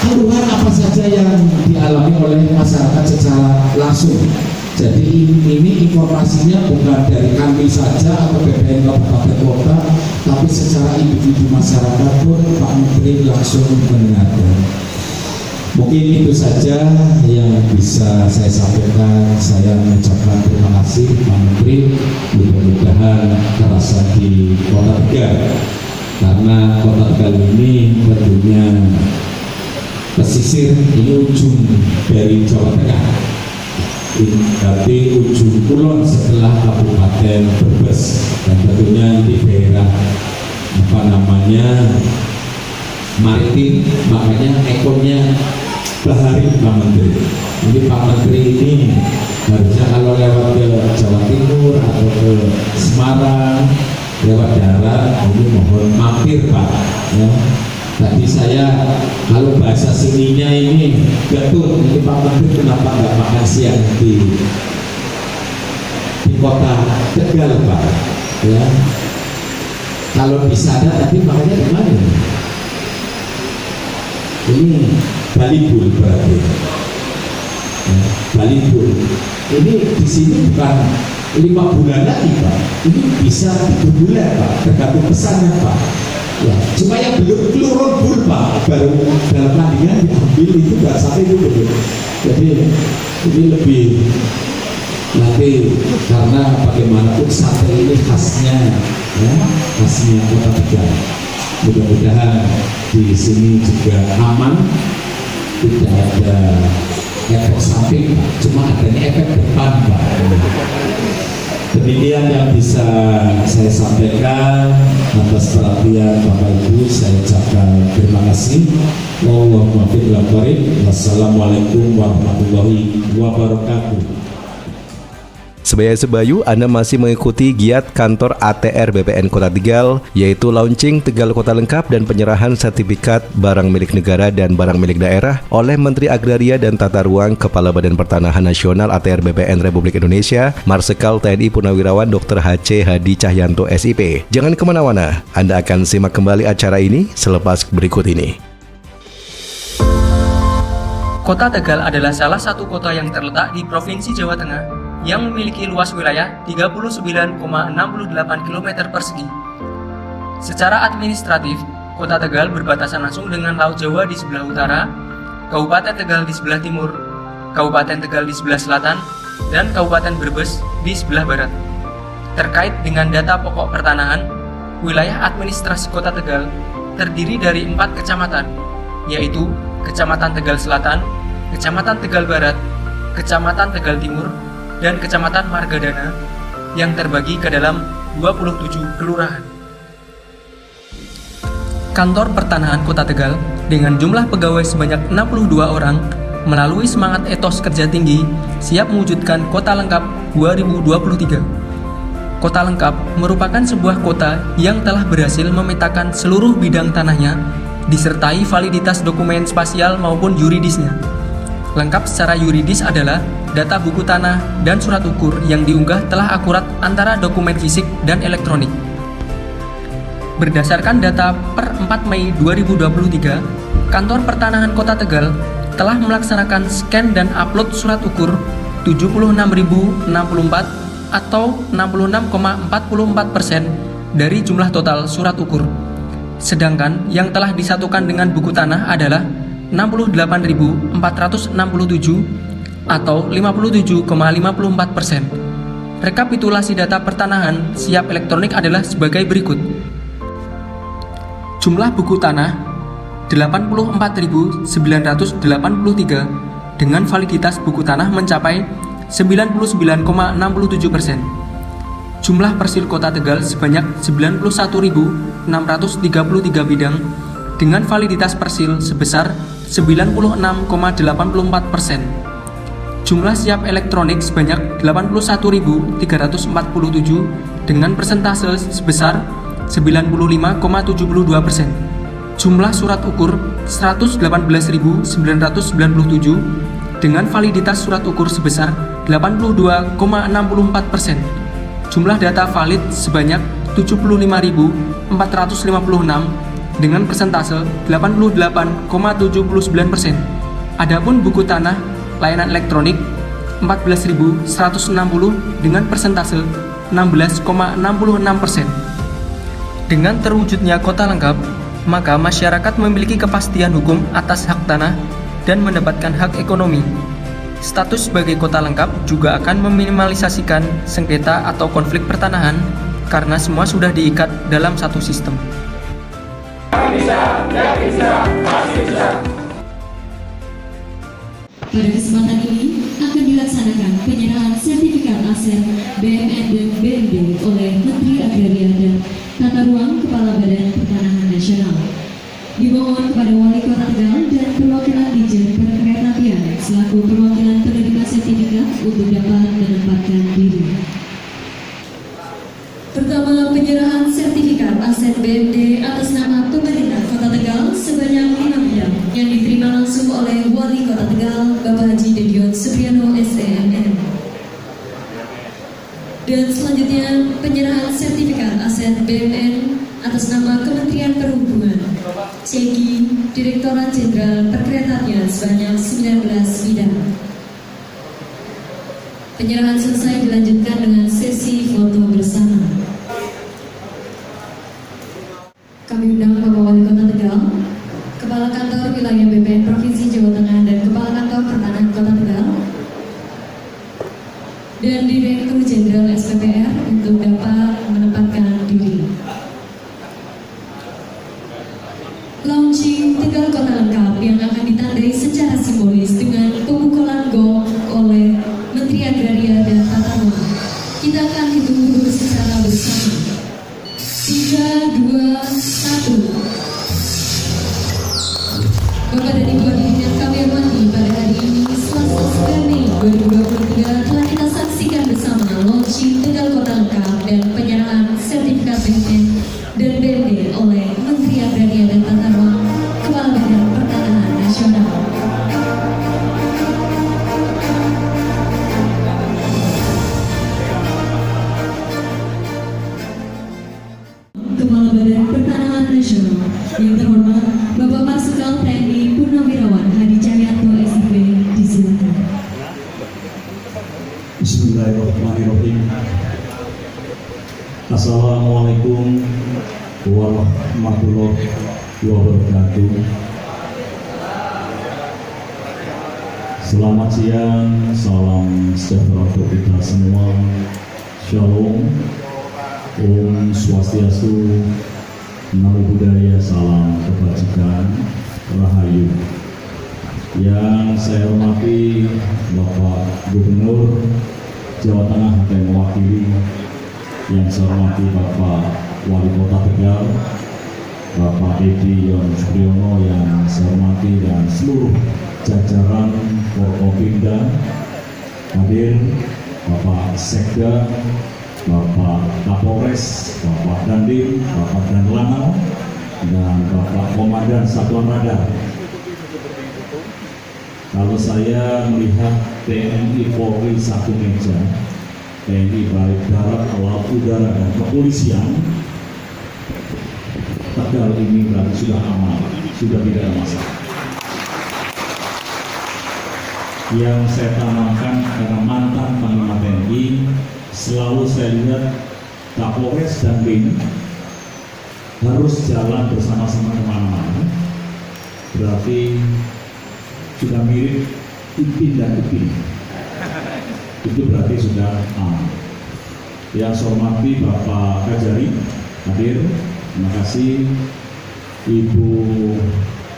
keluhan apa saja yang dialami oleh masyarakat secara langsung. Jadi ini informasinya bukan dari kami saja atau BPN Kabupaten Kota, tapi secara individu masyarakat pun Pak Menteri langsung mendengarkan. Mungkin itu saja yang bisa saya sampaikan. Saya mengucapkan terima kasih Pak Menteri. Mudah-mudahan terasa di Kota Tegal karena Kota Tegal ini tentunya pesisir, ini ujung dari Jawa Tengah, berarti ujung kulon setelah Kabupaten Brebes, dan tentunya di daerah maritim, makanya ekornya bahari Pak Menteri. Jadi Pak Menteri ini harusnya kalau lewat ke Jawa Timur atau ke Semarang lewat darat, ini mohon mampir Pak ya. Tadi saya kalau bahasa sininya ini getun, ini Pak Menteri kenapa nggak makan siang di Kota Tegal Pak ya. Kalau bisa ada, tapi makanya di mana? Ini Balibul berarti ya, Balibul ini di sini bukan 5 bulan lagi Pak, ini bisa 3 bulan Pak, tergantung pesannya Pak ya. Cuma yang belum keluar bul Pak, baru dalam tandingan diambil itu nggak sampai itu belum. Jadi ini lebih nanti, karena bagaimanapun sate ini khasnya ya, khasnya Kota Tegal. Mudah-mudahan di sini juga aman, tidak ada efek samping, cuma adanya efek depan Pak. Demikian yang bisa saya sampaikan. Atas perhatian Bapak Ibu saya ucapkan terima kasih. Wassalamualaikum warahmatullahi wabarakatuh. Sebaya-sebayu, Anda masih mengikuti giat kantor ATR BPN Kota Tegal, yaitu launching Tegal Kota Lengkap dan penyerahan sertifikat barang milik negara dan barang milik daerah oleh Menteri Agraria dan Tata Ruang Kepala Badan Pertanahan Nasional ATR BPN Republik Indonesia, Marsikal TNI Purnawirawan Dr. H.C. Hadi Cahyanto SIP. Jangan kemana-mana, Anda akan simak kembali acara ini selepas berikut ini. Kota Tegal adalah salah satu kota yang terletak di Provinsi Jawa Tengah yang memiliki luas wilayah 39,68 km persegi. Secara administratif, Kota Tegal berbatasan langsung dengan Laut Jawa di sebelah utara, Kabupaten Tegal di sebelah timur, Kabupaten Tegal di sebelah selatan, dan Kabupaten Brebes di sebelah barat. Terkait dengan data pokok pertanahan, wilayah administrasi Kota Tegal terdiri dari 4 kecamatan, yaitu Kecamatan Tegal Selatan, Kecamatan Tegal Barat, Kecamatan Tegal Timur, dan Kecamatan Margadana yang terbagi ke dalam 27 kelurahan. Kantor Pertanahan Kota Tegal dengan jumlah pegawai sebanyak 62 orang melalui semangat etos kerja tinggi siap mewujudkan Kota Lengkap 2023. Kota Lengkap merupakan sebuah kota yang telah berhasil memetakan seluruh bidang tanahnya disertai validitas dokumen spasial maupun yuridisnya. Lengkap secara yuridis adalah data buku tanah dan surat ukur yang diunggah telah akurat antara dokumen fisik dan elektronik. Berdasarkan data per 4 Mei 2023, Kantor Pertanahan Kota Tegal telah melaksanakan scan dan upload surat ukur 76.064 atau 66,44% dari jumlah total surat ukur. Sedangkan yang telah disatukan dengan buku tanah adalah 68.467 atau 57,54%. Rekapitulasi data pertanahan siap elektronik adalah sebagai berikut. Jumlah buku tanah 84.983 dengan validitas buku tanah mencapai 99,67%. Jumlah persil Kota Tegal sebanyak 91.633 bidang dengan validitas persil sebesar 96,84%. Jumlah siap elektronik sebanyak 81.347 dengan persentase sebesar 95,72%. Jumlah surat ukur 118.997 dengan validitas surat ukur sebesar 82,64%. Jumlah data valid sebanyak 75.456 dengan persentase 88,79%. Adapun buku tanah layanan elektronik 14.160 dengan persentase 16,66%. Dengan terwujudnya Kota Lengkap, maka masyarakat memiliki kepastian hukum atas hak tanah dan mendapatkan hak ekonomi. Status sebagai Kota Lengkap juga akan meminimalisasikan sengketa atau konflik pertanahan karena semua sudah diikat dalam satu sistem. Pada kesempatan ini akan dilaksanakan penyerahan sertifikat aset BMN dan BMD oleh Menteri Agraria dan Tata Ruang Kepala Badan Pertanahan Nasional. Dimohon kepada Wali Kota Tegal dan perwakilan Dijen Perkeretaapian selaku perwakilan penerima sertifikat untuk dapat menempatkan diri. Pertama, penyerahan sertifikat aset BMD atas nama pemerintah Kota Tegal sebanyak 5 bidang yang diterima langsung oleh Wali Kota Tegal, Bapak Haji Dedion Supriyono SEMN. Dan selanjutnya, penyerahan sertifikat aset BMN atas nama Kementerian Perhubungan, CEGI, Direktorat Jenderal Perkeretaapian sebanyak 19 bidang. Penyerahan selesai dilanjutkan dengan sesi foto bersama. Kami undang Bapak Wali Kota Tegal, Kepala Kantor Wilayah BPN Provinsi Jawa Tengah dan Kepala Kantor Pertanahan Kota Tegal, dan Direktur Jenderal SPPR untuk dapat menempatkan diri. Launching Tegal Kota Lengkap yang akan ditandai secara simbolis dengan pemukulan gong oleh Menteri Agraria dan Tata Ruang. Kita akan hitung mundur secara bersama. 3, 2, 1. Bapak dan Ibu hadirin yang kami hormati, pada hari ini Selasa 9 Mei 2023 telah kita saksikan bersama launching Tegal Kota Lengkap dan penyerahan sertifikat BMN dan BMD oleh Menteri Agraria dan Tata Ruang Kepala Badan Pertanahan Nasional. Kepala Badan Pertanahan Nasional yang terhormat Bapak Marsikal TNI Purnawirawan Hadi Cahyanto SIP, disilakan. Bismillahirrahmanirrahim. Assalamualaikum warahmatullahi wabarakatuh. Selamat siang, salam sejahtera untuk kita semua. Shalom, Om Swastiastu, Namo Buddhaya, salam kebajikan, Rahayu. Yang saya hormati Bapak Gubernur Jawa Tengah yang mewakili, yang saya hormati Bapak Wali Kota Tegal, Bapak Dedion Supriyono yang saya hormati, dan seluruh jajaran Forkopimda hadir, Bapak Sekda, Bapak Kapolres, Bapak Dandim, Bapak Danlanal, dan Bapak Komandan Satuan Radar. Kalau saya melihat TNI Polri satu meja, TNI baik darat, laut, udara, dan kepolisian, Tegal ini berarti sudah aman, sudah tidak ada masalah. Yang saya tanamkan karena mantan Panglima TNI, selalu saya lihat Kapolres dan BIN harus jalan bersama-sama kemana-mana. Berarti sudah mirip Ipin dan Upin. Itu berarti sudah aman. Yang saya hormati Bapak Kajari hadir, terima kasih. Ibu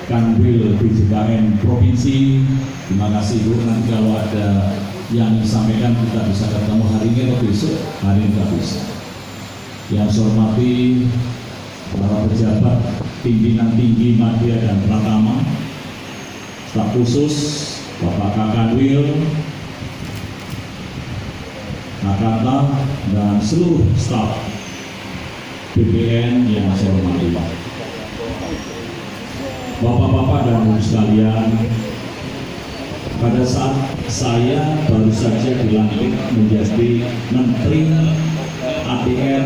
Kanwil BJKN Provinsi, terima kasih Bu. Nanti kalau ada yang disampaikan kita bisa ketemu hari ini atau besok, hari ini kita bisa. Yang saya hormati para pejabat pimpinan tinggi media dan Pratama, staf khusus Bapak Kakanwil, Kakata, dan seluruh staf BPN yang saya hormati. Bapak-bapak dan ibu sekalian, pada saat saya baru saja dilantik menjadi Menteri ATR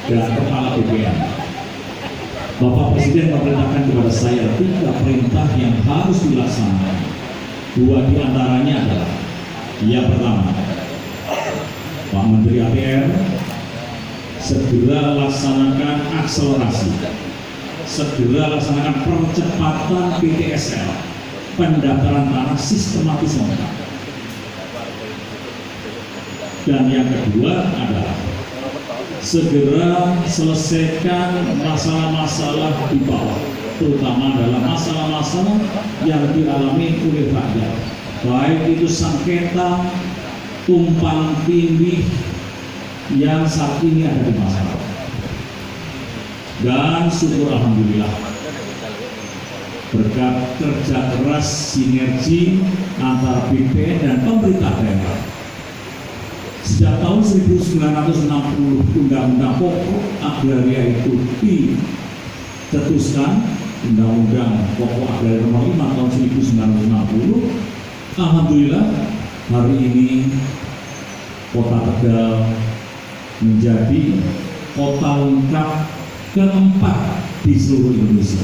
dan Kepala BPN, Bapak Presiden memerintahkan kepada saya 3 perintah yang harus dilaksanakan. 2 di antaranya adalah, yang pertama, Pak Menteri ATR segera laksanakan akselerasi, segera laksanakan percepatan PTSL, pendaftaran tanah sistematis lengkap. Dan yang kedua adalah segera selesaikan masalah-masalah di bawah, terutama dalam masalah-masalah yang dialami oleh rakyat, baik itu sengketa, tumpang tindih yang saat ini ada di masyarakat. Dan syukur alhamdulillah, berkat kerja keras sinergi antara BPN dan pemerintah daerah, sejak tahun 1960 Undang-Undang Pokok Agraria itu dicetuskan, Undang-Undang Pokok Agraria Nomor 5 tahun 1960. Alhamdulillah hari ini Kota Tegal menjadi kota lengkap keempat di seluruh Indonesia.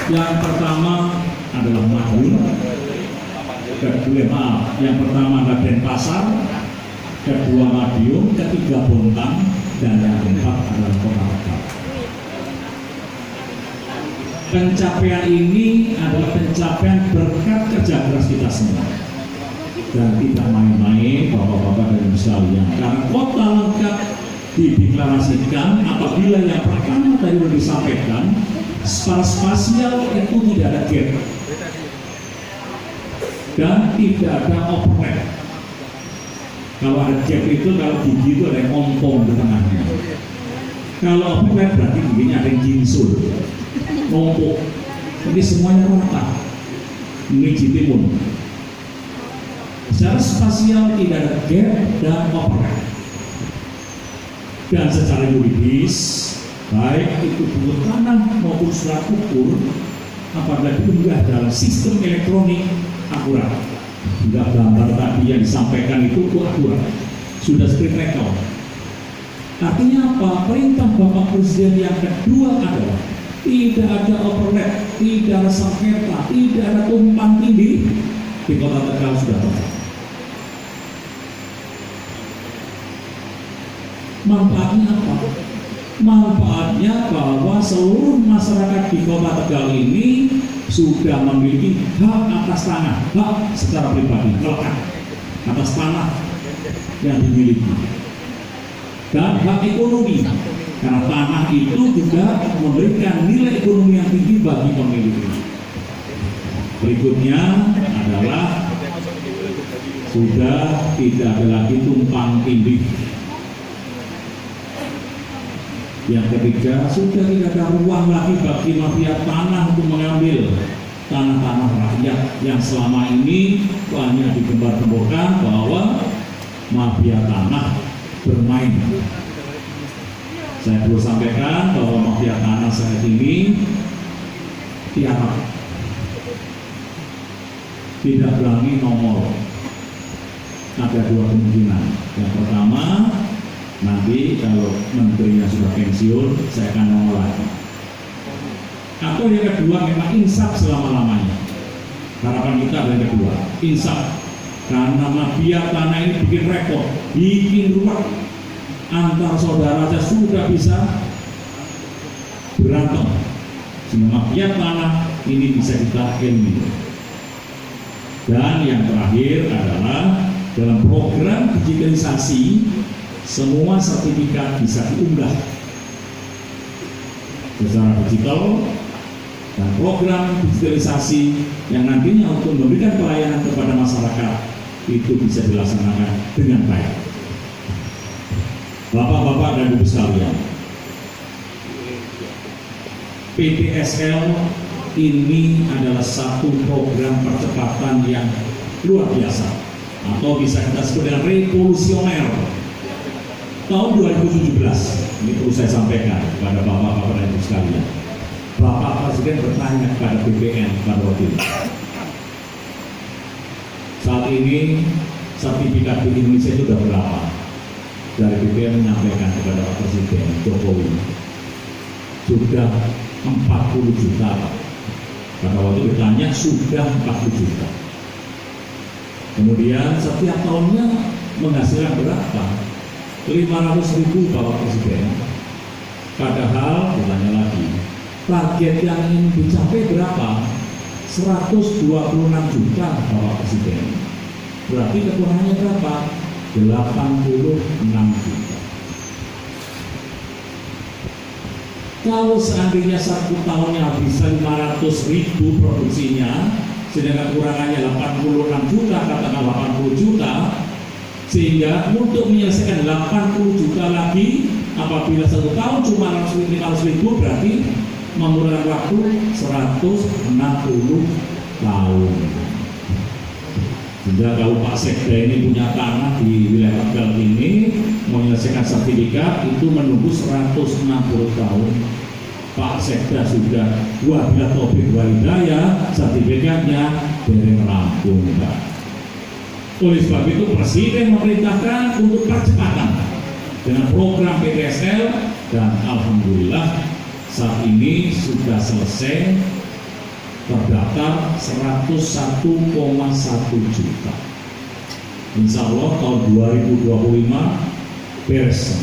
Yang pertama adalah Madiun, yang pertama adalah Denpasar, kedua Madiun, ketiga Bontang, dan yang keempat adalah Kota Tegal. Pencapaian ini adalah pencapaian berkat kerja keras kita semua dan tidak main-main bapak-bapak dan ibu sekalian, karena kota lengkap dideklarasikan apabila yang pertama tadi sudah disampaikan, secara spasial itu tidak ada gap dan tidak ada overlap. Kalau ada gap itu, kalau gigi itu ada yang ompong di tengahnya. Kalau overlap berarti giginya ada yang jinsul, numpuk. Jadi semuanya rata, menuju timun. Secara spasial tidak ada gap dan overlap. Dan secara yuridis, baik itu buku tanah maupun surat ukur, apabila diunggah dalam sistem elektronik akurat, hingga gambar tadi yang disampaikan itu akurat, sudah screen record. Artinya apa? Perintah Bapak Presiden yang kedua adalah tidak ada overlap, tidak ada sengketa, tidak ada tumpang tindih di Kota Tegal sudah tepat. Manfaatnya apa? Manfaatnya bahwa seluruh masyarakat di Kota Tegal ini sudah memiliki hak atas tanah, hak secara pribadi, melekat atas tanah yang dimiliki, dan hak ekonomi, karena tanah itu juga memberikan nilai ekonomi yang tinggi bagi pemiliknya. Berikutnya adalah sudah tidak ada lagi tumpang tindih. Yang ketiga, sudah tidak ada ruang lagi bagi mafia tanah untuk mengambil tanah-tanah rakyat yang selama ini banyak digembar-gemborkan bahwa mafia tanah bermain. Saya perlu sampaikan bahwa mafia tanah saat ini tiarap, tidak berani nongol. Ada dua kemungkinan. Yang pertama, nanti kalau menterinya sudah pensiun, saya akan nongol lagi. Atau yang kedua, memang insaf selama-lamanya. Harapan kita adalah yang kedua, insaf. Karena mafia tanah ini bikin rekor, bikin ruwet. Antar saudara saja sudah bisa berantem. Sehingga mafia tanah ini bisa kita eliminir. Dan yang terakhir adalah dalam program digitalisasi, semua sertifikat bisa diunggah secara digital, dan program digitalisasi yang nantinya untuk memberikan pelayanan kepada masyarakat itu bisa dilaksanakan dengan baik. Bapak-bapak dan ibu sekalian, PDSL ini adalah satu program percepatan yang luar biasa, atau bisa kita sebut dengan revolusioner. Tahun 2017, ini perlu saya sampaikan kepada bapak-bapak dan ibu sekalian. Bapak Presiden bertanya kepada BPN pada waktu itu. Saat ini sertifikat di Indonesia itu sudah berapa? Dari BPN menyampaikan kepada Pak Presiden Jokowi, sudah 40 juta. Pada waktu ditanya sudah 40 juta. Kemudian setiap tahunnya menghasilkan berapa? 500.000 Bapak Presiden. Padahal ditanya lagi, target yang ingin dicapai berapa? 126 juta Bapak Presiden. Berarti kekurangannya berapa? juta. Kalau seandainya 1 tahunnya bisa 500.000 produksinya, sedangkan kurangannya 86 juta, katakan 80 juta, sehingga untuk menyelesaikan 80 juta lagi, apabila 1 tahun cuma 500.000, berarti membutuhkan waktu 160 tahun. Sehingga kalau Pak Sekda ini punya tanah di wilayah Tegal ini, menyelesaikan sertifikat itu menunggu 160 tahun. Pak Sekda sudah bila topik walidaya, sertifikatnya dereng rampung, Pak. Oleh sebab itu Presiden memerintahkan untuk percepatan dengan program PTSL, dan alhamdulillah saat ini sudah selesai terdaftar 101,1 juta. Insya Allah tahun 2025 beres.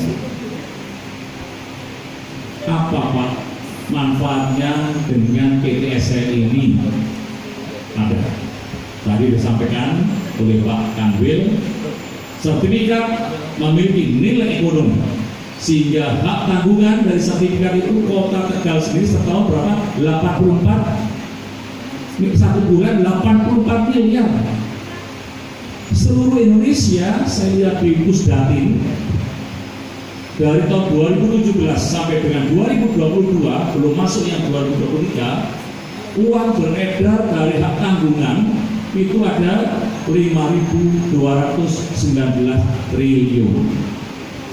Apa Pak manfaatnya dengan PTSL ini? Ada. Tadi disampaikan oleh Pak Kanwil, sertifikat memiliki nilai ekonomi, sehingga hak tanggungan dari sertifikat itu Kota Tegal sendiri setahun berapa? 1 bulan 84 miliar. Seluruh Indonesia, saya lihat di Pusdatin, dari tahun 2017 sampai dengan 2022, belum masuk yang 2023, uang beredar dari hak tanggungan itu ada 5.219 triliun.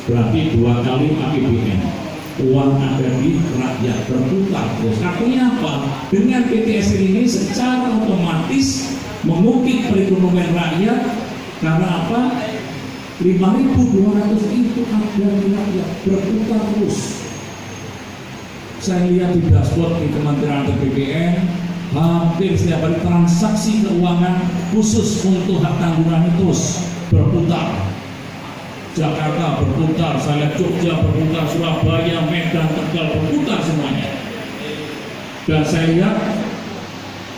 Berarti 2 kali APBN. Uang ada di rakyat berputar. Terus artinya apa? Dengan PTSL ini secara otomatis mengukir perekonomian rakyat. Karena apa? 5.200 itu ada di rakyat berputar terus. Saya lihat di dashboard di Kementerian BPN, hampir setiap hari transaksi keuangan khusus untuk hak tanggungan itu terus berputar. Jakarta berputar, saya lihat Jogja berputar, Surabaya, Medan, Tegal berputar semuanya. Dan saya lihat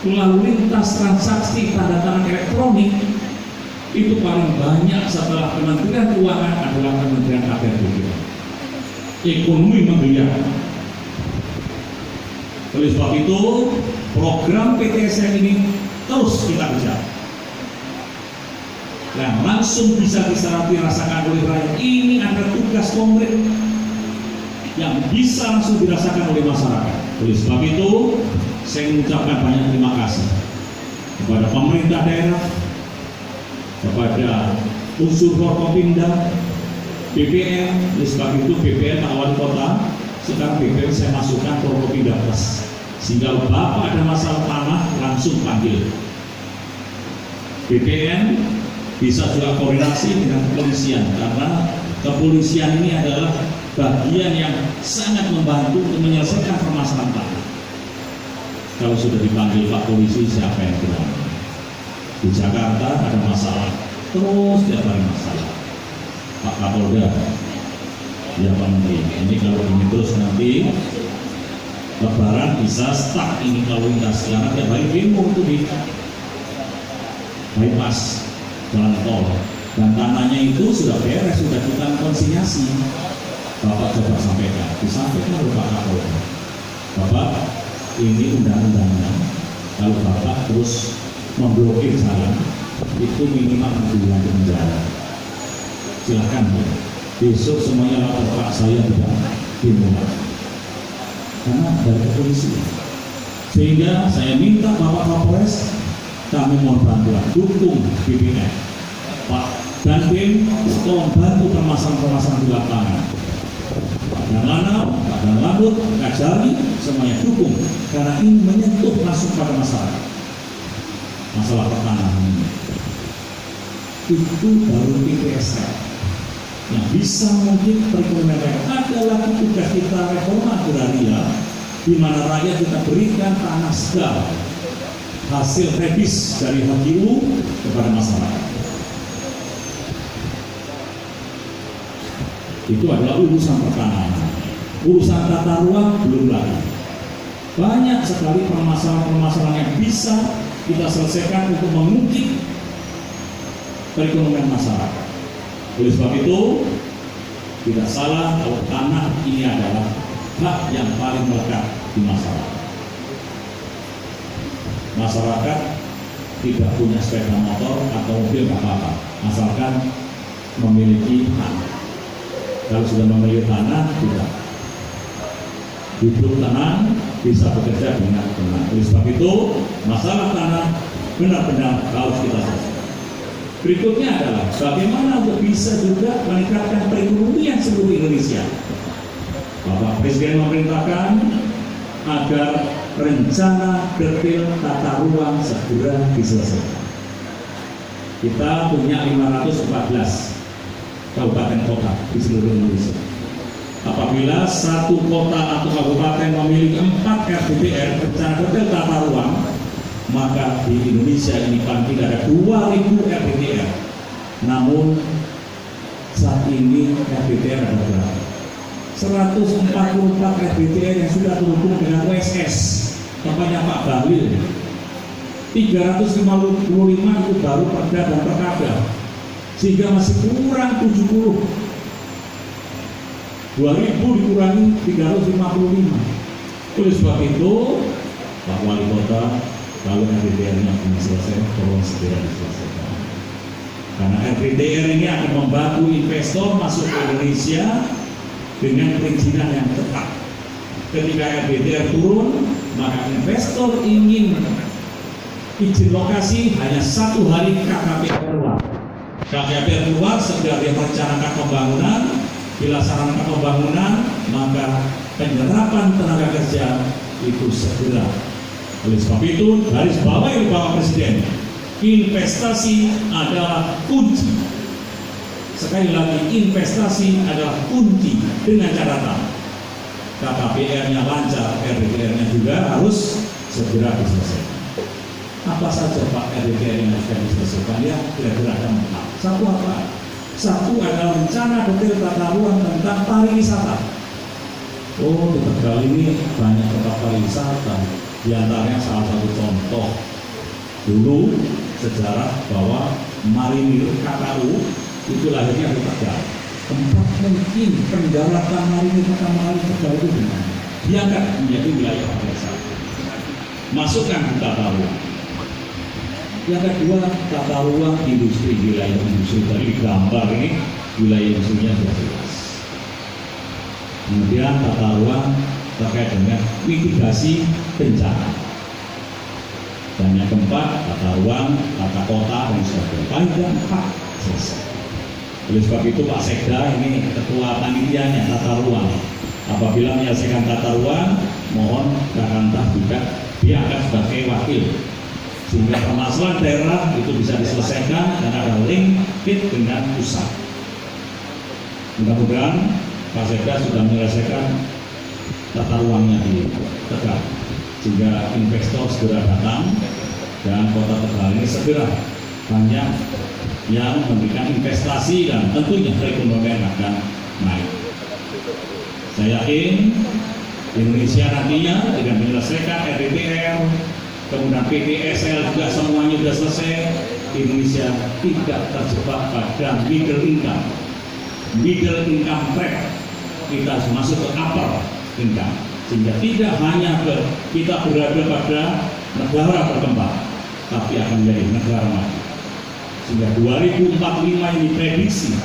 lalu lintas transaksi tanda tangan elektronik itu paling banyak setelah Kementerian Keuangan adalah Kementerian ATR. Ekonomi menggeliat. Oleh sebab itu program PTSL ini terus kita kejar. Dan langsung bisa dirasakan oleh rakyat. Ini ada tugas konkret yang bisa langsung dirasakan oleh masyarakat. Oleh sebab itu, saya mengucapkan banyak terima kasih kepada pemerintah daerah, kepada unsur Forkopimda, BPN. Oleh sebab itu, BPN Pak Wali Kota, sekarang BPN saya masukkan Forkopimda Plus, sehingga Bapak ada masalah tanah langsung panggil BPN. Bisa juga koordinasi dengan kepolisian, karena kepolisian ini adalah bagian yang sangat membantu untuk menyelesaikan permasalahan tanah. Kalau sudah dipanggil Pak Polisi, siapa yang bilang? Di Jakarta ada masalah, terus tiap hari masalah. Pak Kapolda, ya Pak Menteri, ini kalau ini terus nanti Lebaran bisa stuck ini lalu lintas, karena tiap hari demo itu di bypass jalan tol, dan tanahnya itu sudah beres, sudah kita konsinyasi. Bapak coba sampaikan, disampaikan oleh Pak Kapolda, Bapak ini undang-undangnya, kalau Bapak terus memblokir jalan itu minimal 6 bulan penjara. Silakan besok semuanya lapor Pak, saya tidak dimulai karena dari polisi. Sehingga saya minta Bapak Kapolres, kami mohon bantuan, dukung BPN, Pak Dandim, tolong bantu permasalahan-permasalahan di lapangan. Pak Danlanal, Pak Danlamut, Kak Jari, semuanya dukung, karena ini menyentuh langsung pada masyarakat. Masalah pertanahan ini, itu baru PTSL yang bisa mungkin perekonomian rakyat. Ada lagi tugas kita reforma agraria, di mana rakyat kita berikan tanah segar, hasil rebis dari HGU kepada masyarakat. Itu adalah urusan pertanahan. Urusan tata ruang belum lagi. Banyak sekali permasalahan-permasalahan yang bisa kita selesaikan untuk mengungkit perekonomian masyarakat. Oleh sebab itu, tidak salah kalau tanah ini adalah hak yang paling melekat di masyarakat. Masyarakat tidak punya sepeda motor atau mobil nggak apa-apa, asalkan memiliki tanah. Kalau sudah memiliki tanah, tidak hidup tenang, bisa bekerja dengan tenang. Oleh sebab itu, masalah tanah benar-benar harus kita selesaikan. Berikutnya adalah bagaimana untuk bisa juga meningkatkan perekonomian seluruh Indonesia. Bapak Presiden memerintahkan agar rencana detail tata ruang segera diselesaikan. Kita punya 514 kabupaten kota di seluruh Indonesia. Apabila satu kota atau kabupaten memiliki 4 RDTR rencana detail tata ruang, maka di Indonesia ini paling tidak ada 2000 RDTR. Namun saat ini RDTR ada berapa? 144 RDTR yang sudah terhubung dengan WSS, tempatnya Pak Bahlil. 355 itu baru perda dan perkada, sehingga masih kurang 70. 2000 dikurangi 355. Oleh sebab itu, Pak Wali Kota, kalau RDTR-nya belum selesai, tolong segera diselesaikan. Karena RDTR ini akan membantu investor masuk ke Indonesia dengan perizinan yang tepat. Ketika RDTR turun, maka investor ingin izin lokasi hanya 1 hari KKP keluar. KKP keluar, segera dia merencanakan pembangunan, dilaksanakan pembangunan, maka penyerapan tenaga kerja itu segera. Oleh sebab itu, garis bawahi Bapak Presiden, investasi adalah kunci. Sekali lagi, investasi adalah kunci dengan catatan KKPR-nya lancar, RDTR-nya juga harus segera diselesaikan. Apa saja Pak RDTR yang harus diselesaikan? Ya, kira-kira ada 4. Satu apa? Satu adalah rencana detail tata ruang tentang pariwisata. Oh, di Tegal ini banyak tempat pariwisata. Di antaranya salah satu contoh dulu sejarah bahwa Marinir KKU itu lahirnya di Tegal. Tempat mungkin pendaratan marinir pertama kali Tegal itu dimana? Diangkat menjadi wilayah pariwisata. Masukkan ke tata ruang. Yang kedua, tata ruang industri, wilayah industri. Dari gambar ini wilayah industrinya sudah jelas. Kemudian tata ruang terkait dengan mitigasi bencana. Dan yang keempat, tata ruang, tata kota dan sebagainya. Paling gampang selesai. Oleh sebab itu Pak Sekda ini ketua panitianya tata ruang. Apabila menyelesaikan tata ruang, mohon Kakantah juga diangkat sebagai wakil, sehingga permasalahan daerah itu bisa diselesaikan dan ada link dengan pusat. Mudah-mudahan Pak Sekda sudah menyelesaikan tata ruangnya di Tegal, sehingga investor segera datang dan kota Tegal ini segera banyak yang memberikan investasi dan tentunya perekonomian akan naik. Saya yakin Indonesia nantinya dengan menyelesaikan RDTR, kemudian PTSL juga semuanya sudah selesai, Indonesia tidak terjebak pada middle income trap. Kita masuk ke upper income, sehingga tidak hanya kita berada pada negara berkembang, tapi akan menjadi negara maju. Sehingga 2045 ini diprediksi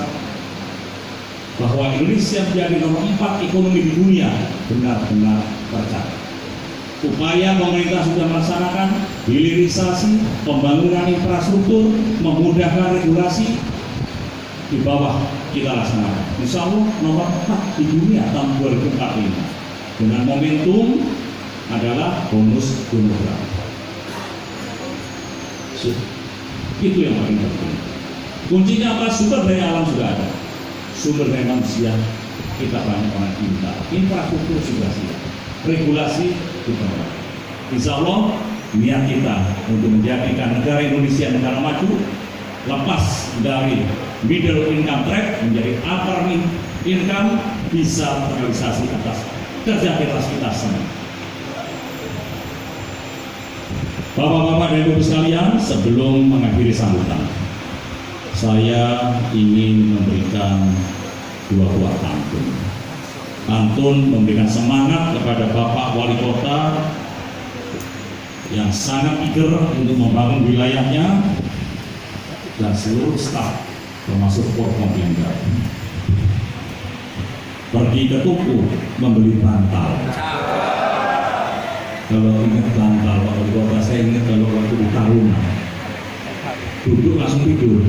bahwa Indonesia menjadi nomor 4 ekonomi di dunia benar-benar tercapai. Upaya pemerintah sudah melaksanakan hilirisasi, pembangunan infrastruktur, memudahkan regulasi di bawah kita laksanakan. Insya Allah nomor 4 di dunia tahun 2045 dengan momentum adalah bonus demografi. Itu yang paling penting. Kuncinya apa? Sumber daya alam sudah ada, sumber daya manusia kita banyak orang pintar, infrastruktur sudah siap, regulasi kita. Insya Allah niat kita untuk menjadikan negara Indonesia negara maju, lepas dari middle income trap menjadi upper income, bisa terrealisasi atas kerja keras kita semua. Bapak-bapak dan ibu sekalian, sebelum mengakhiri sambutan, saya ingin memberikan dua buah pantun. Pantun memberikan semangat kepada Bapak Wali Kota yang sangat eager untuk membangun wilayahnya dan seluruh staf termasuk Forkopimda. Pergi ke toko membeli bantal. Kalau ingat bantal Pak Wali Kota, saya ingat kalau waktu di Taruna duduk langsung tidur.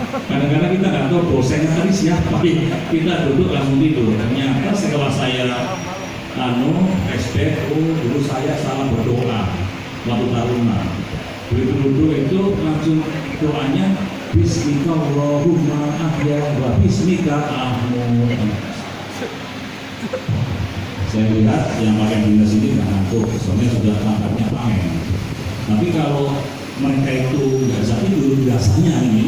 Kadang-kadang kita nggak tahu dosennya tadi siapa, kita duduk langsung tidur. Ternyata setelah saya SBO, dulu saya salah berdoa waktu Taruna. Begitu duduk itu langsung doanya Bismillahirrahmanirrahim ahya wa bismika ahmu. Saya lihat yang pakai dinas ini nggak ngantuk, soalnya sudah tangkapnya pamen. Tapi kalau mereka itu nggak bisa tidur, biasanya ini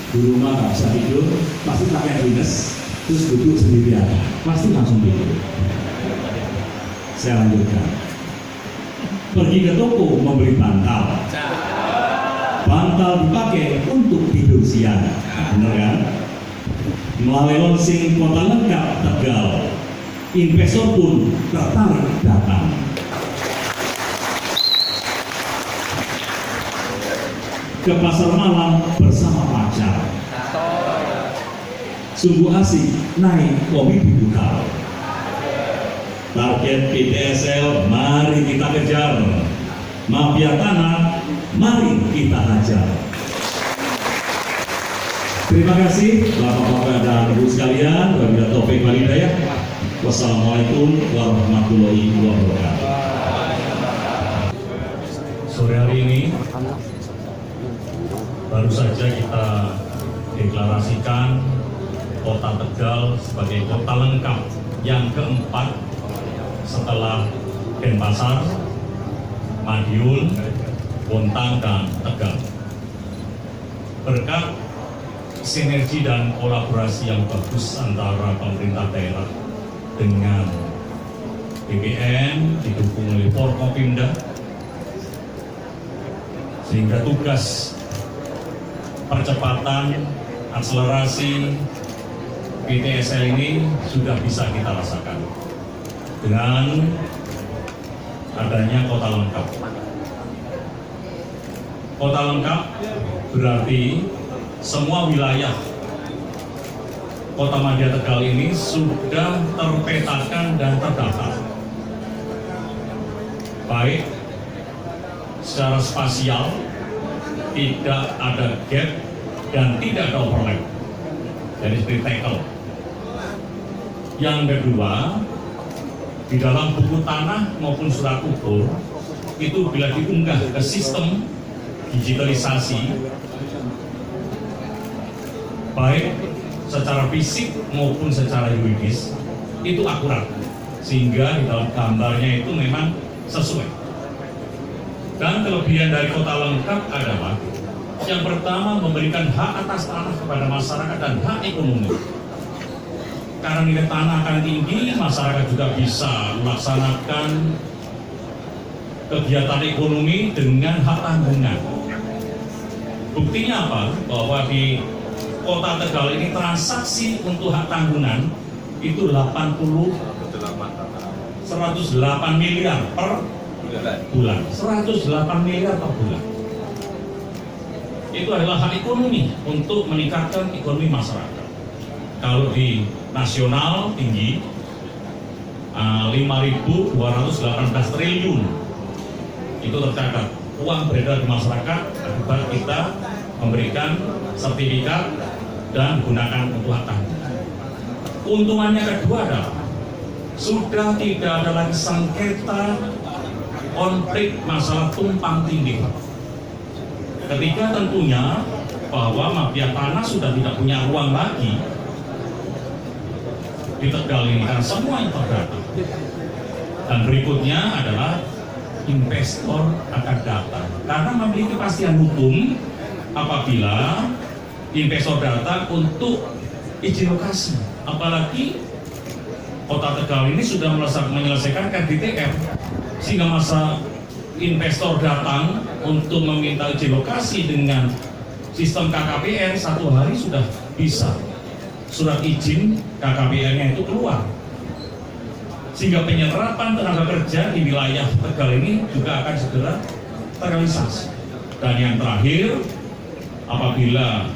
di rumah nggak bisa tidur, pasti pakai dinas, terus duduk sendirian, pasti langsung tidur. Saya lanjutkan. Pergi ke toko membeli bantal. Bantal dipakai untuk tidur siang, benar kan? Melalui launching kota lengkap Tegal, investor pun tertarik datang. Ke pasar malam bersama pacar. Sungguh asik naik kopi dibuka. Target PTSL mari kita kejar. Mafia tanah mari kita hajar. Terima kasih Bapak-bapak dan Ibu sekalian. Wabillahi taufiq wal hidayah. Wassalamualaikum warahmatullahi wabarakatuh. Sore hari ini baru saja kita deklarasikan Kota Tegal sebagai kota lengkap yang keempat setelah Denpasar, Madiun, Bontang, dan Tegal. Berkat sinergi dan kolaborasi yang bagus antara pemerintah daerah dengan BPN didukung oleh Forkopimda, sehingga tugas percepatan akselerasi PTSL ini sudah bisa kita rasakan dengan adanya kota lengkap. Kota lengkap berarti semua wilayah Kota Madya Tegal ini sudah terpetakan dan terdaftar, baik secara spasial, tidak ada gap dan tidak ada overlap dari segi tackle. Yang kedua, di dalam buku tanah maupun surat ukur itu bila diunggah ke sistem digitalisasi, baik secara fisik maupun secara yuridis itu akurat, sehingga di dalam gambarnya itu memang sesuai. Dan kelebihan dari kota lengkap adalah yang pertama memberikan hak atas tanah kepada masyarakat dan hak ekonomi. Karena nilai tanah akan tinggi, masyarakat juga bisa melaksanakan kegiatan ekonomi dengan hak tanggungan. Buktinya apa? Bahwa di Kota Tegal ini transaksi untuk hak tanggungan itu 108 miliar per bulan. 108 miliar per bulan. Itu adalah hak ekonomi untuk meningkatkan ekonomi masyarakat. Kalau di nasional tinggi 5.218 triliun itu tercatat uang beredar di masyarakat akibat kita memberikan sertifikat dan gunakan untuk hak tanggungan. Keuntungannya kedua adalah sudah tidak ada lagi sengketa konflik masalah tumpang tindih. Ketika tentunya bahwa mafia tanah sudah tidak punya ruang lagi di Tegal ini, kan semua yang terdata. Dan berikutnya adalah investor akan datang karena memiliki kepastian hukum apabila investor datang untuk izin lokasi. Apalagi Kota Tegal ini sudah menyelesaikan KDTR, sehingga masa investor datang untuk meminta izin lokasi dengan sistem KKPR 1 hari sudah bisa surat izin KKPR-nya itu keluar, sehingga penyerapan tenaga kerja di wilayah Tegal ini juga akan segera terrealisasi. Dan yang terakhir, apabila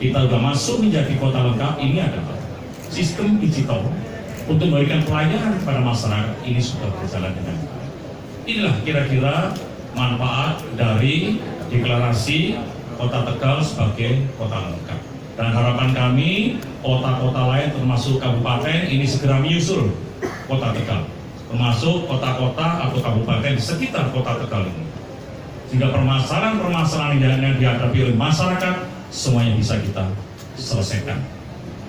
kita sudah masuk menjadi kota lengkap, ini adalah sistem digital untuk memberikan pelayanan kepada masyarakat ini sudah berjalan dengan baik. Inilah kira-kira manfaat dari deklarasi Kota Tegal sebagai kota lengkap. Dan harapan kami, kota-kota lain termasuk kabupaten ini segera menyusul Kota Tegal, termasuk kota-kota atau kabupaten di sekitar Kota Tegal ini. Sehingga permasalahan-permasalahan yang dihadapi oleh masyarakat semuanya bisa kita selesaikan.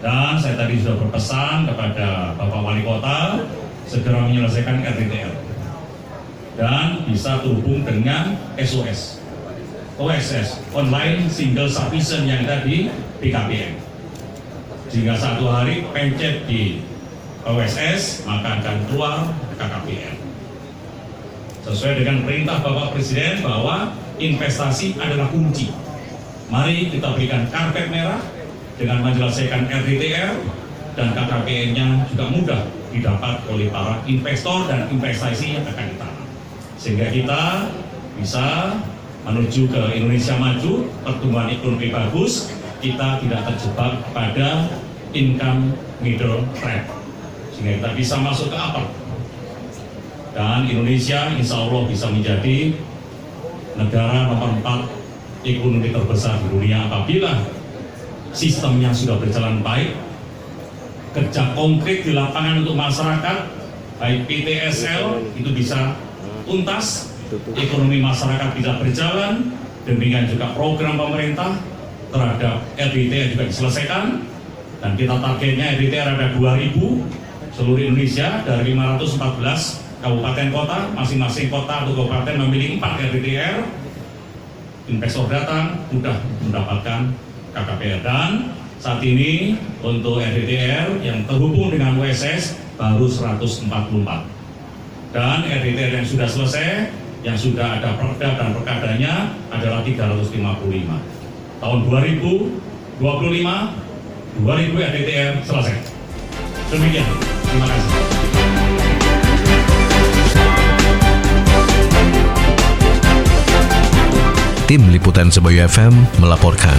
Dan saya tadi sudah berpesan kepada Bapak Wali Kota segera menyelesaikan RDTR dan bisa terhubung dengan SOS, OSS, Online Single Submission yang tadi PKPM. Jika 1 hari pencet di OSS maka akan keluar KKPR. Sesuai dengan perintah Bapak Presiden bahwa investasi adalah kunci. Mari kita berikan karpet merah dengan menyelesaikan RDTR, dan KKPR-nya juga mudah didapat oleh para investor dan investasi yang akan ditanam. Sehingga kita bisa menuju ke Indonesia maju, pertumbuhan ekonomi bagus, kita tidak terjebak pada income middle trap, sehingga kita bisa masuk ke upper. Dan Indonesia insya Allah bisa menjadi negara nomor 4 ekonomi terbesar di dunia apabila sistemnya sudah berjalan baik, kerja konkret di lapangan untuk masyarakat, baik PTSL itu bisa tuntas, ekonomi masyarakat bisa berjalan, demikian juga program pemerintah terhadap RDTR juga diselesaikan, dan kita targetnya RDTR ada 2.000 seluruh Indonesia dari 514 kabupaten kota, masing-masing kota atau kabupaten memiliki 4 RDTR, investor datang mudah mendapatkan KKPR. Dan saat ini untuk RDTR yang terhubung dengan OSS baru 144, dan RDTR yang sudah selesai, yang sudah ada perda dan perkadanya adalah 355. Tahun 2025 2000 RDTR selesai. Demikian, terima kasih. Tim Liputan Sebayu FM melaporkan.